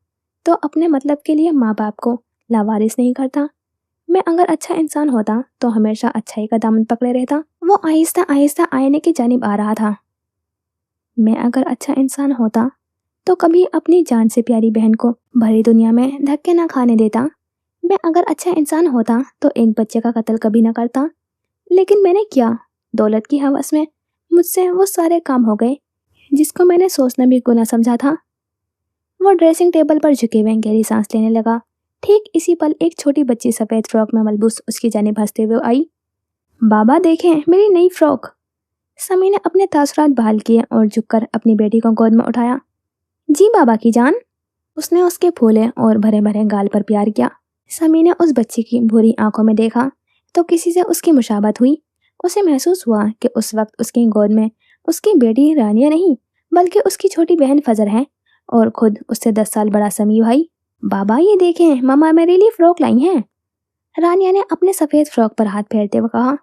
A: तो अपने मतलब के लिए माँ बाप को लावारिस नहीं करता। मैं अगर अच्छा इंसान होता तो हमेशा अच्छाई का दामन पकड़े रहता। वो आहिस्ता आहिस्ता आईने की जानिब आ रहा था। मैं अगर अच्छा इंसान होता तो कभी अपनी जान से प्यारी बहन को भरी दुनिया में धक्के ना खाने देता। मैं अगर अच्छा इंसान होता तो एक बच्चे का कत्ल कभी ना करता। लेकिन मैंने किया। दौलत की हवस में मुझसे वो सारे काम हो गए जिसको मैंने सोचना भी गुनाह समझा था। वो ड्रेसिंग टेबल पर झुके हुए गहरी सांस लेने लगा। ठीक इसी पल एक छोटी बच्ची सफेद फ्रॉक में मलबूस उसकी जानिब हंसते हुए आई। बाबा देखें मेरी नई फ्रॉक। समी ने अपने तासुरात बहाल किए और झुककर अपनी बेटी को गोद में उठाया। जी बाबा की जान। उसने उसके फूले और भरे भरे गाल पर प्यार किया। समी ने उस बच्ची की भूरी आंखों में देखा तो किसी से उसकी मुशाबत हुई। उसे महसूस हुआ कि उस वक्त उसकी गोद में उसकी बेटी रानिया नहीं बल्कि उसकी छोटी बहन फजर है और खुद उससे 10 साल बड़ा समी भाई। बाबा ये देखें मम्मा मेरे लिए फ्रॉक लाई हैं। रानिया ने अपने सफेद फ्रॉक पर हाथ फेरते हुए कहा।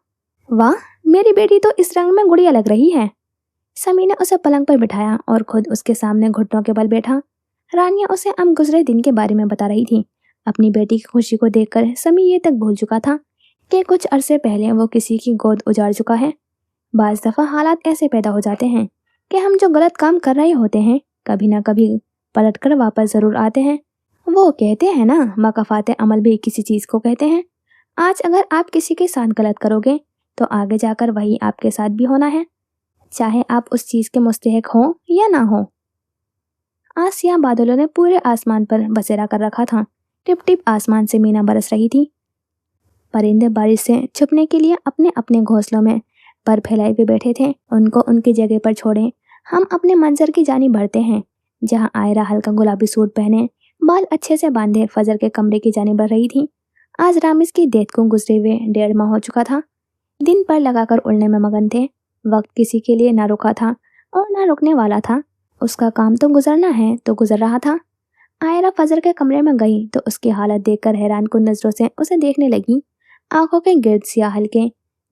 A: वाह मेरी बेटी तो इस रंग में गुड़िया लग रही है। समी ने उसे पलंग पर बिठाया और खुद उसके सामने घुटनों के बल बैठा। रानिया उसे अब गुजरे दिन के बारे में बता रही थी। अपनी बेटी की खुशी को देखकर समी ये तक भूल चुका था कि कुछ अरसे पहले वो किसी की गोद उजाड़ चुका है। बाज दफा हालात ऐसे पैदा हो जाते हैं कि हम जो गलत काम कर रहे होते हैं कभी ना कभी पलट कर वापस जरूर आते हैं। वो कहते हैं ना मकाफात अमल भी किसी चीज को कहते हैं। आज अगर आप किसी के साथ गलत करोगे तो आगे जाकर वही आपके साथ भी होना है, चाहे आप उस चीज के मुस्तहिक हो या ना हो। आज सियाह बादलों ने पूरे आसमान पर बसेरा कर रखा था। टिप टिप आसमान से मीना बरस रही थी। परिंदे बारिश से छुपने के लिए अपने अपने घोंसलों में पर फैलाए हुए बैठे थे। उनको उनकी जगह पर छोड़े हम अपने मंजर की जानी बढ़ते हैं, जहाँ आयरा हल्का गुलाबी सूट पहने बाल अच्छे से बांधे फजर के कमरे की जानी बढ़ रही थी। आज रामिस की डेथ को गुजरे हुए 1.5 माह हो चुका था। दिन पर लगाकर उड़ने में मगन थे। वक्त किसी के लिए ना रुका था और ना रुकने वाला था। उसका काम तो गुजरना है तो गुजर रहा था। आयरा फजर के कमरे में गई तो उसकी हालत देखकर हैरान कुन नजरों से उसे देखने लगी। आंखों के गिर्द सियाह हल्के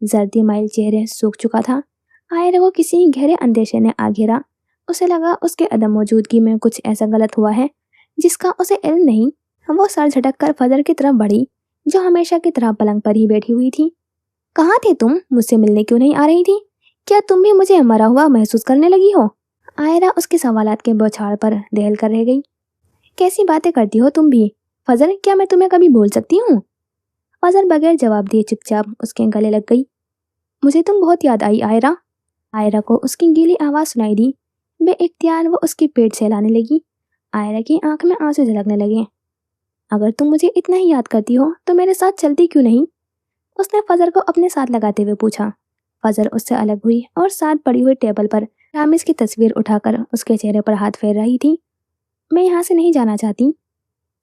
A: जर्दी माइल चेहरे सूख चुका था। आयरा को किसी गहरे अंदेशे ने आ घेरा। उसे लगा उसके अदम मौजूदगी में कुछ ऐसा गलत हुआ है जिसका उसे इल्म नहीं। वो सर झटक कर फजर की तरफ बढ़ी, जो हमेशा की तरह पलंग पर ही बैठी हुई थी। कहाँ थे तुम? मुझसे मिलने क्यों नहीं आ रही थी? क्या तुम भी मुझे मरा हुआ महसूस करने लगी हो? आयरा उसके सवालात के बौछार पर दहल कर रह गई। कैसी बातें करती हो तुम भी? फजर, क्या मैं तुम्हें कभी भूल सकती हूँ? फजर बगैर जवाब दिए चुपचाप उसके गले लग गई। मुझे तुम बहुत याद आई आयरा। आयरा को उसकी गीली आवाज़ सुनाई दी। बेइख्तियार वो उसकी पेट सहलाने लगी। आयरा की आंख में आंसू झलकने लगे। अगर तुम मुझे इतना ही याद करती हो तो मेरे साथ चलती क्यों नहीं? उसने फजर को अपने साथ लगाते हुए पूछा। फजर उससे अलग हुई और साथ पड़ी हुई टेबल पर रामिस की तस्वीर उठाकर उसके चेहरे पर हाथ फेर रही थी। मैं यहाँ से नहीं जाना चाहती।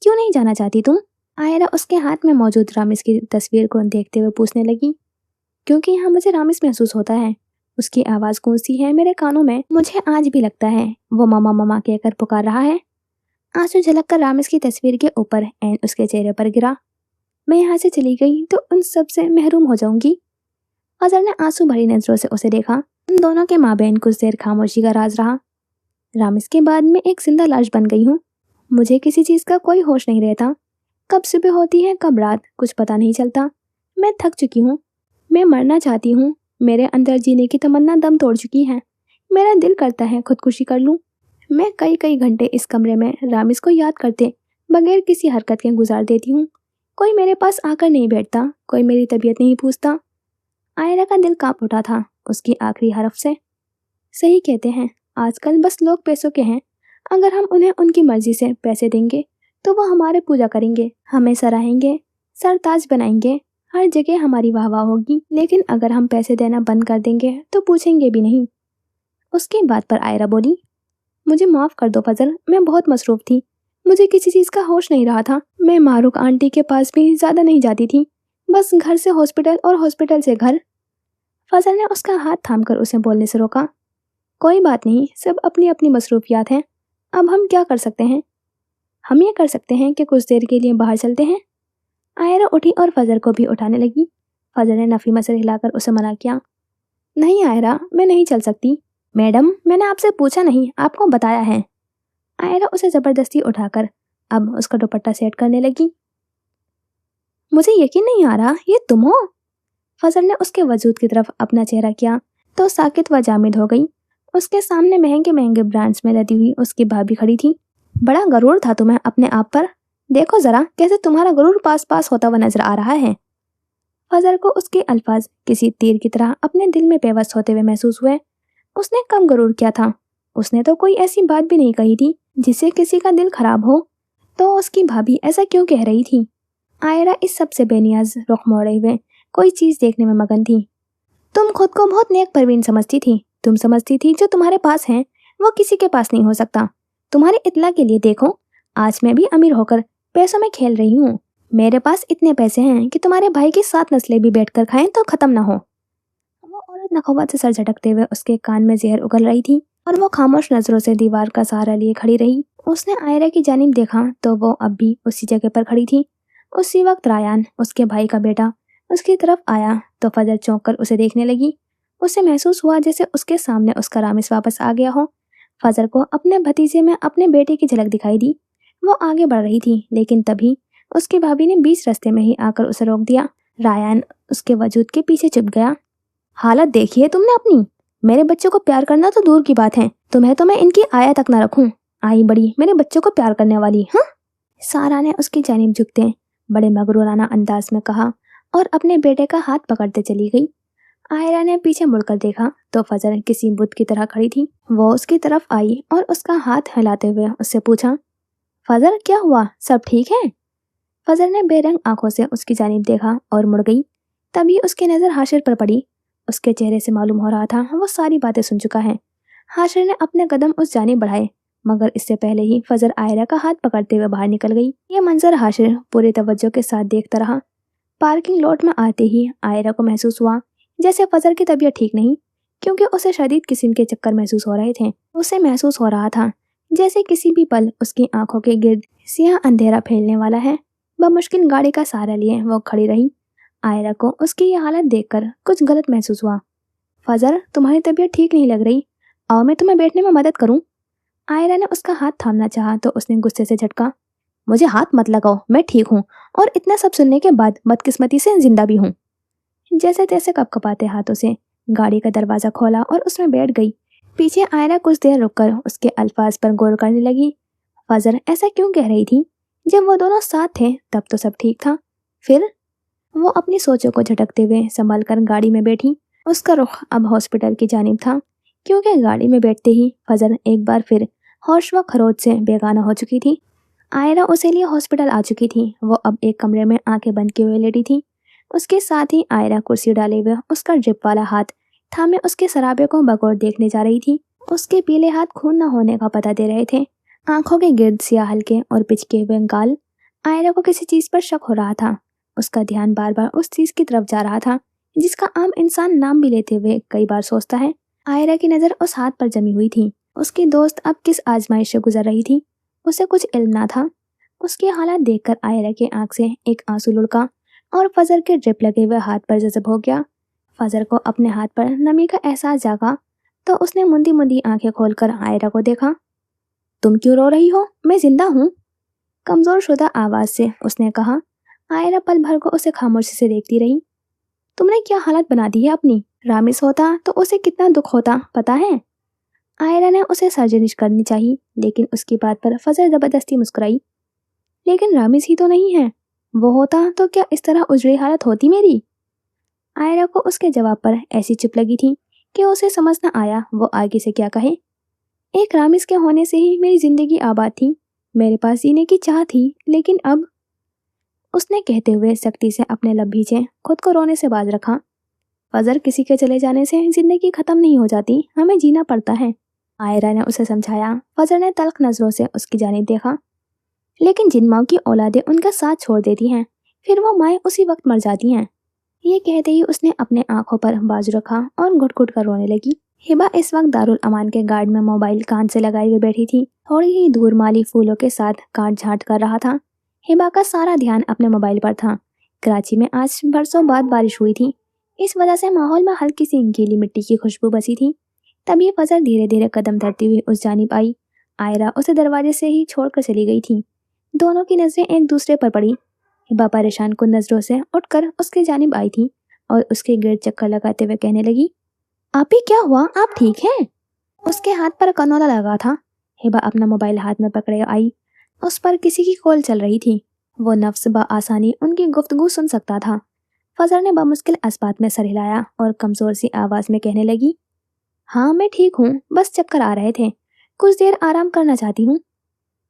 A: क्यों नहीं जाना चाहती तुम? आयरा उसके हाथ में मौजूद रामिस की तस्वीर को देखते हुए पूछने लगी। क्योंकि यहाँ मुझे रामिस महसूस होता है। उसकी आवाज़ गूंजती है मेरे कानों में। मुझे आज भी लगता है वो मामा मामा कहकर पुकार रहा है। आंसू झलक कर रामिस की तस्वीर के ऊपर ऐन उसके चेहरे पर गिरा। मैं यहाँ से चली गई तो उन सब से महरूम हो जाऊंगी। फजर ने आंसू भरी नजरों से उसे देखा। उन दोनों के माबेन कुछ देर खामोशी का राज रहा। रामिस के बाद मैं एक जिंदा लाश बन गई हूँ। मुझे किसी चीज़ का कोई होश नहीं रहता। कब सुबह होती है कब रात, कुछ पता नहीं चलता। मैं थक चुकी हूँ। मैं मरना चाहती हूँ। मेरे अंदर जीने की तमन्ना दम तोड़ चुकी है। मेरा दिल करता है खुदकुशी कर लूँ। मैं कई कई घंटे इस कमरे में रामिस को याद करते बगैर किसी हरकत के गुजार देती हूँ। कोई मेरे पास आकर नहीं बैठता, कोई मेरी तबीयत नहीं पूछता। आयरा का दिल कांप उठा था उसकी आखिरी हरफ से। सही कहते हैं, आजकल बस लोग पैसों के हैं। अगर हम उन्हें उनकी मर्जी से पैसे देंगे तो वो हमारे पूजा करेंगे, हमें सराहेंगे, सरताज बनाएंगे, हर जगह हमारी वाह वाह होगी। लेकिन अगर हम पैसे देना बंद कर देंगे तो पूछेंगे भी नहीं। उसकी बात पर आयरा बोली, मुझे माफ़ कर दो फजल, मैं बहुत मसरूफ़ थी। मुझे किसी चीज़ का होश नहीं रहा था। मैं मारूक आंटी के पास भी ज़्यादा नहीं जाती थी, बस घर से हॉस्पिटल और हॉस्पिटल से घर। फजल ने उसका हाथ थामकर उसे बोलने से रोका। कोई बात नहीं, सब अपनी अपनी मसरूफियात हैं। अब हम क्या कर सकते हैं? हम ये कर सकते हैं कि कुछ देर के लिए बाहर चलते हैं। आयरा उठी और फजल को भी उठाने लगी। फजल ने नफ़ी में सिर हिलाकर उसे मना किया। नहीं आयरा, मैं नहीं चल सकती। मैडम, मैंने आपसे पूछा नहीं, आपको बताया है। आयरा उसे ज़बरदस्ती उठाकर अब उसका दुपट्टा सेट करने लगी। मुझे यकीन नहीं आ रहा, ये तुम हो? फजल ने उसके वजूद की तरफ अपना चेहरा किया तो साकित व जामिद हो गई। उसके सामने महंगे महंगे ब्रांड्स में लदी हुई उसकी भाभी खड़ी थी। बड़ा गरूर था तुम्हें अपने आप पर। देखो जरा कैसे तुम्हारा गरूर पास पास होता हुआ नजर आ रहा है। फजल को उसके अल्फाज किसी तीर की तरह अपने दिल में पेवस्त होते हुए महसूस हुए। उसने कब गरूर किया था? उसने तो कोई ऐसी बात भी नहीं कही थी जिससे किसी का दिल खराब हो। तो उसकी भाभी ऐसा क्यों कह रही थी? आयरा इस सब से बेनियाज रुख मोड़े हुए कोई चीज़ देखने में मगन थी। तुम खुद को बहुत नेक परवीन समझती थी। तुम समझती थी जो तुम्हारे पास है वो किसी के पास नहीं हो सकता। तुम्हारी इत्तला के लिए देखो, आज मैं भी अमीर होकर पैसों में खेल रही हूँ। मेरे पास इतने पैसे हैं कि तुम्हारे भाई की 7 नस्लें भी बैठकर खाएं तो खत्म ना हो। वो औरत नखौवत से सर झटकते हुए उसके कान में जहर उगल रही थी और वो खामोश नजरों से दीवार का सहारा लिए खड़ी रही। उसने आयरा की जानिब देखा तो वो अब भी उसी जगह पर खड़ी थी। उसी वक्त रायान, उसके भाई का बेटा, उसकी तरफ आया तो फजल चौंक कर उसे देखने लगी। उसे महसूस हुआ जैसे उसके सामने उसका रामिस वापस आ गया हो। फजल को अपने भतीजे में अपने बेटे की झलक दिखाई दी। वो आगे बढ़ रही थी लेकिन तभी उसकी भाभी ने बीच रास्ते में ही आकर उसे रोक दिया। रायान उसके वजूद के पीछे चुप गया। हालत देखी है तुमने अपनी? मेरे बच्चों को प्यार करना तो दूर की बात है, तुम्हें तो मैं इनकी आया तक ना रखूं। आई बड़ी मेरे बच्चों को प्यार करने वाली। हाँ, सारा ने उसकी जानिब झुकते बड़े मगरूराना अंदाज में कहा और अपने बेटे का हाथ पकड़ते चली गई। आयरा ने पीछे मुड़कर देखा तो फजल किसी बुत की तरह खड़ी थी। वो उसकी तरफ आई और उसका हाथ हिलाते हुए उससे पूछा, फजल क्या हुआ, सब ठीक है? फजर ने बेरंग आंखों से उसकी जानिब देखा और मुड़ गई। तभी उसकी नज़र हाशिर पर पड़ी। उसके चेहरे से मालूम हो रहा था वो सारी बातें सुन चुका है। हाशिर ने अपने कदम उस जानिब बढ़ाए, मगर इससे पहले ही फजर आयरा का हाथ पकड़ते हुए बाहर निकल गई। ये मंजर हाशिर पूरे तवज्जो के साथ देखता रहा। पार्किंग लॉट में आते ही आयरा को महसूस हुआ जैसे फजर की तबीयत ठीक नहीं, क्योंकि उसे शदीद किस्म के चक्कर महसूस हो रहे थे। उसे महसूस हो रहा था जैसे किसी भी पल उसकी आंखों के गिर्द सियाह अंधेरा फैलने वाला है। बमुश्किल गाड़ी का सहारा लिए वो खड़ी रही। आयरा को उसकी ये हालत देखकर कुछ गलत महसूस हुआ। फजर, तुम्हारी तबीयत ठीक नहीं लग रही, आओ मैं तुम्हें बैठने में मदद करूं। आयरा ने उसका हाथ थामना चाहा तो उसने गुस्से से झटका। मुझे हाथ मत लगाओ, मैं ठीक हूँ, और इतना सब सुनने के बाद बदकिस्मती से जिंदा भी हूँ। जैसे तैसे कपकपाते हाथों से गाड़ी का दरवाजा खोला और उसमें बैठ गई। पीछे आयरा कुछ देर रुककर उसके अल्फाज पर गौर करने लगी। फजर ऐसा क्यों कह रही थी? जब वो दोनों साथ थे तब तो सब ठीक था। फिर वो अपनी सोचों को झटकते हुए संभल कर गाड़ी में बैठी। उसका रुख अब हॉस्पिटल की जानिब था, क्योंकि गाड़ी में बैठते ही फजर एक बार फिर होश व खरोच से बेगाना हो चुकी थी। आयरा उसे लिए हॉस्पिटल आ चुकी थी। वो अब एक कमरे में आंखें बंद किए हुए लेटी थी। उसके साथ ही आयरा कुर्सी डाले हुए उसका ड्रिप वाला हाथ थामे उसके सराबे को बगौर देखने जा रही थी। उसके पीले हाथ खून न होने का पता दे रहे थे। आंखों के गिर्द सियाह हल्के और पिचके हुए गाल। आयरा को किसी चीज पर शक हो रहा था। उसका ध्यान बार बार उस चीज की तरफ जा रहा था जिसका आम इंसान नाम भी लेते हुए कई बार सोचता है। आयरा की नजर उस हाथ पर जमी हुई थी। उसकी दोस्त अब किस आजमाइश से गुजर रही थी, उसे कुछ इल्म ना था। उसकी हालत देखकर आयरा के आंख से एक आंसू लुढ़का और फजर के ड्रिप लगे हुए हाथ पर जज़ब हो गया। फजर को अपने हाथ पर नमी का एहसास जागा तो उसने मुंदी मुंदी आंखें खोलकर आयरा को देखा। तुम क्यों रो रही हो? मैं जिंदा हूँ, कमजोर शुदा आवाज से उसने कहा। आयरा पल भर को उसे खामोशी से देखती रही। तुमने क्या हालत बना दी है अपनी? रामिस होता तो उसे कितना दुख होता पता है? आयरा ने उसे सर्जनिश करनी चाहिए, लेकिन उसकी बात पर फजर जबरदस्ती मुस्कुराई। लेकिन रामिस ही तो नहीं है, वो होता तो क्या इस तरह उजड़ी हालत होती मेरी? आयरा को उसके जवाब पर ऐसी चुप लगी थी कि उसे समझ न आया वो आगे से क्या कहे। एक रामिस के होने से ही मेरी जिंदगी आबाद थी, मेरे पास जीने की चाह थी, लेकिन अब, उसने कहते हुए सख्ती से अपने लब भींचे, खुद को रोने से बाज रखा। फजर, किसी के चले जाने से जिंदगी खत्म नहीं हो जाती, हमें जीना पड़ता है, आयरा ने उसे समझाया। फजर ने तल्ख नजरों से उसकी जानिब देखा। लेकिन जिन माँ की औलादें उनका साथ छोड़ देती हैं, फिर वो माएँ उसी वक्त मर जाती हैं। ये कहते ही उसने अपने आंखों पर बाजू रखा और घुट घुट कर रोने लगी। हिबा इस वक्त दारुल अमान के गार्ड में मोबाइल कान से लगाए हुए बैठी थी। थोड़ी ही दूर माली फूलों के साथ काट झाट कर रहा था। हिबा का सारा ध्यान अपने मोबाइल पर था। कराची में आज बरसों बाद बारिश हुई थी, इस वजह से माहौल में हल्की सी गीली मिट्टी की खुशबू बसी थी। तभी फजर धीरे धीरे कदम धरती हुई उस जानिब आई। आयरा उसे दरवाजे से ही छोड़कर चली गई थी। दोनों की नजरें एक दूसरे पर पड़ी। हिबा परेशान कुन नजरों से उठकर उसकी जानिब आई थी और उसके गिर्द चक्कर लगाते हुए कहने लगी, आप ही क्या हुआ, आप ठीक हैं? उसके हाथ पर कनौला लगा था। हिबा अपना मोबाइल हाथ में पकड़े आई। उस पर किसी की कॉल चल रही थी। वो नफ्स आसानी उनकी गुफ्तगू सुन सकता था। फजर ने बमुश्किल अस्बात में सर हिलाया और कमजोर सी आवाज में कहने लगी, हाँ मैं ठीक हूँ, बस चक्कर आ रहे थे, कुछ देर आराम करना चाहती हूँ।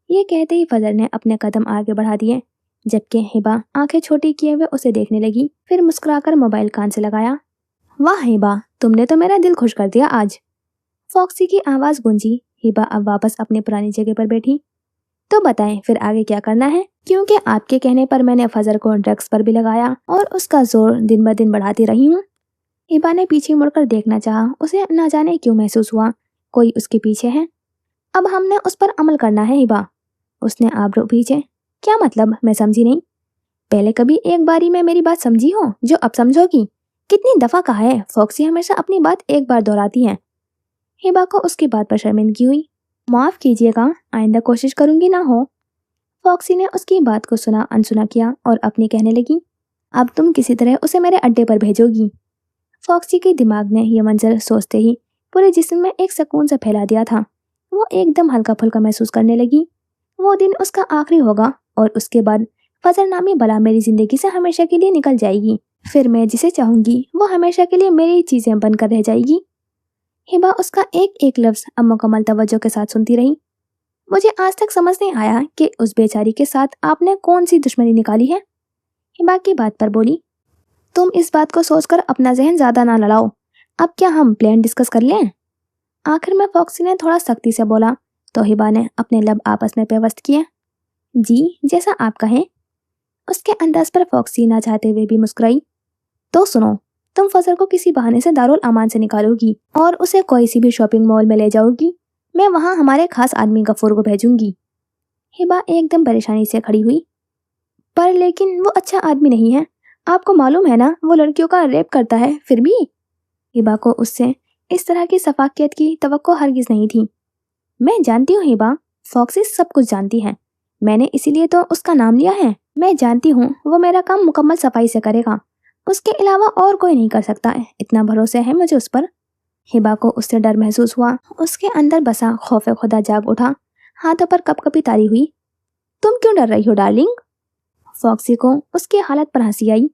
A: ये कहते ही फजर ने अपने कदम आगे बढ़ा दिए, जबकि हिबा आंखें छोटी किए हुए उसे देखने लगी। फिर मुस्कुराकर मोबाइल कान से लगाया। वाह हिबा, तुमने तो मेरा दिल खुश कर दिया आज, फॉक्सी की आवाज गूंजी। हिबा अब वापस अपनी पुरानी जगह पर बैठी। तो बताएं फिर आगे क्या करना है, क्योंकि आपके कहने पर मैंने फजर को ड्रग्स पर भी लगाया और उसका जोर दिन ब दिन बढ़ाती रही हूँ। हिबा ने पीछे मुड़कर देखना चाहा। उसे न जाने क्यों महसूस हुआ कोई उसके पीछे है। अब हमने उस पर अमल करना है हिबा, उसने आबरू भींचे। क्या मतलब, मैं समझी नहीं। पहले कभी एक बारी में मेरी बात समझी हो जो अब समझोगी? कितनी दफा कहा है, फॉक्सी हमेशा अपनी बात एक बार दोहराती है। हिबा को उसकी बात पर शर्मिंदगी हुई। माफ कीजिएगा, आइंदा कोशिश करूंगी ना हो। फॉक्सी ने उसकी बात को सुना अनसुना किया और अपनी कहने लगी, अब तुम किसी तरह उसे मेरे अड्डे पर भेजोगी। फॉक्सी के दिमाग ने यह मंजर सोचते ही पूरे जिस्म में एक सुकून सा फैला दिया था। वो एकदम हल्का फुल्का महसूस करने लगी। वो दिन उसका आखिरी होगा और उसके बाद फजर नामी बला मेरी जिंदगी से हमेशा के लिए निकल जाएगी। फिर मैं जिसे चाहूंगी वो हमेशा के लिए मेरी चीजें बनकर रह जाएगी। हिबा उसका एक एक लफ्ज अब मुकम्मल तवज्जो के साथ सुनती रही। मुझे आज तक समझ नहीं आया कि उस बेचारी के साथ आपने कौन सी दुश्मनी निकाली है। हिबा की बात पर बोली, तुम इस बात को सोचकर अपना जहन ज्यादा ना लड़ाओ। अब क्या हम प्लान डिस्कस कर लें? आखिर में फॉक्सी ने थोड़ा सख्ती से बोला तो हिबा ने अपने लब आपस में पेवस्त किए। जी, जैसा आप कहें। उसके अंदाज पर फॉक्सी ना चाहते हुए भी मुस्कुराई। तो सुनो, तुम फजल को किसी बहाने से दारुल अमान से निकालोगी और उसे कोई सी भी शॉपिंग मॉल में ले जाओगी। मैं वहां हमारे खास आदमी गफूर को भेजूंगी। हिबा एकदम परेशानी से खड़ी हुई। पर लेकिन वो अच्छा आदमी नहीं है, आपको मालूम है ना, वो लड़कियों का रेप करता है। फिर भी हिबा को उससे इस तरह की सफाकियत की तवक्को हरगिज नहीं थी। मैं जानती हूँ हिबा, फॉक्सी सब कुछ जानती है, मैंने इसीलिए तो उसका नाम लिया है। मैं जानती हूँ वो मेरा काम मुकम्मल सफाई से करेगा, उसके अलावा और कोई नहीं कर सकता है, इतना भरोसा है मुझे उस पर। हिबा को उससे डर महसूस हुआ, उसके अंदर बसा खौफ खुदा जाग उठा, हाथों पर कपकपी तारी हुई। तुम क्यों डर रही हो डार्लिंग? फॉक्सी को उसकी हालत पर हंसी आई।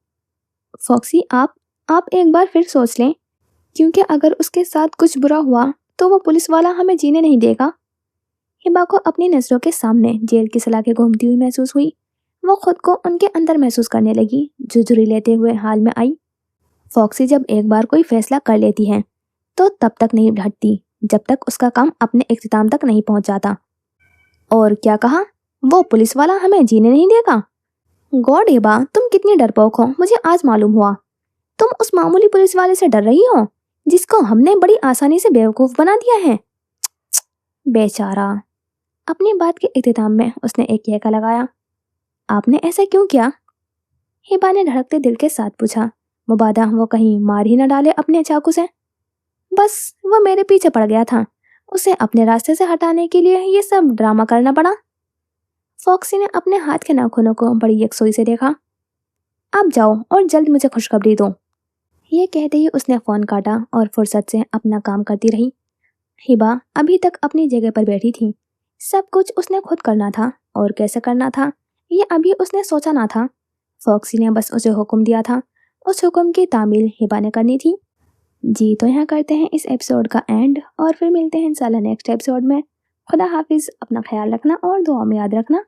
A: फॉक्सी, आप एक बार फिर सोच लें, क्योंकि अगर उसके साथ कुछ बुरा हुआ तो वो पुलिस वाला हमें जीने नहीं देगा। हिबा को अपनी नजरों के सामने जेल की सलाखें घूमती हुई महसूस हुई। वो खुद को उनके अंदर महसूस करने लगी, झुरझुरी लेते हुए हाल में आई। फॉक्सी जब एक बार कोई फैसला कर लेती है तो तब तक नहीं हटती जब तक उसका काम अपने इख्तिताम तक नहीं पहुंच जाता। और क्या कहा? वो पुलिस वाला हमें जीने नहीं देगा? गॉड हिबा, तुम कितनी डरपोक हो, मुझे आज मालूम हुआ। तुम उस मामूली पुलिस वाले से डर रही हो जिसको हमने बड़ी आसानी से बेवकूफ बना दिया है। बेचारा। अपनी बात के इख्तिताम में उसने एक येका लगाया। आपने ऐसा क्यों किया? हिबा ने धड़कते दिल के साथ पूछा, मुबादा वो कहीं मार ही न डाले अपने चाकू से। बस वो मेरे पीछे पड़ गया था, उसे अपने रास्ते से हटाने के लिए ये सब ड्रामा करना पड़ा। फॉक्सी ने अपने हाथ के नाखूनों को बड़ी यकसोई से देखा। आप जाओ और जल्द मुझे खुशखबरी दो। ये कहते ही उसने फोन काटा और फुर्सत से अपना काम करती रही। हिबा अभी तक अपनी जगह पर बैठी थी। सब कुछ उसने खुद करना था और कैसे करना था ये अभी उसने सोचा ना था। फॉक्सी ने बस उसे हुक्म दिया था, उस हुक्म की तामील हिबा ने करनी थी। जी, तो यहाँ करते हैं इस एपिसोड का एंड और फिर मिलते हैं इंशाल्लाह नेक्स्ट एपिसोड में। खुदा हाफिज, अपना ख्याल रखना और दुआ में याद रखना।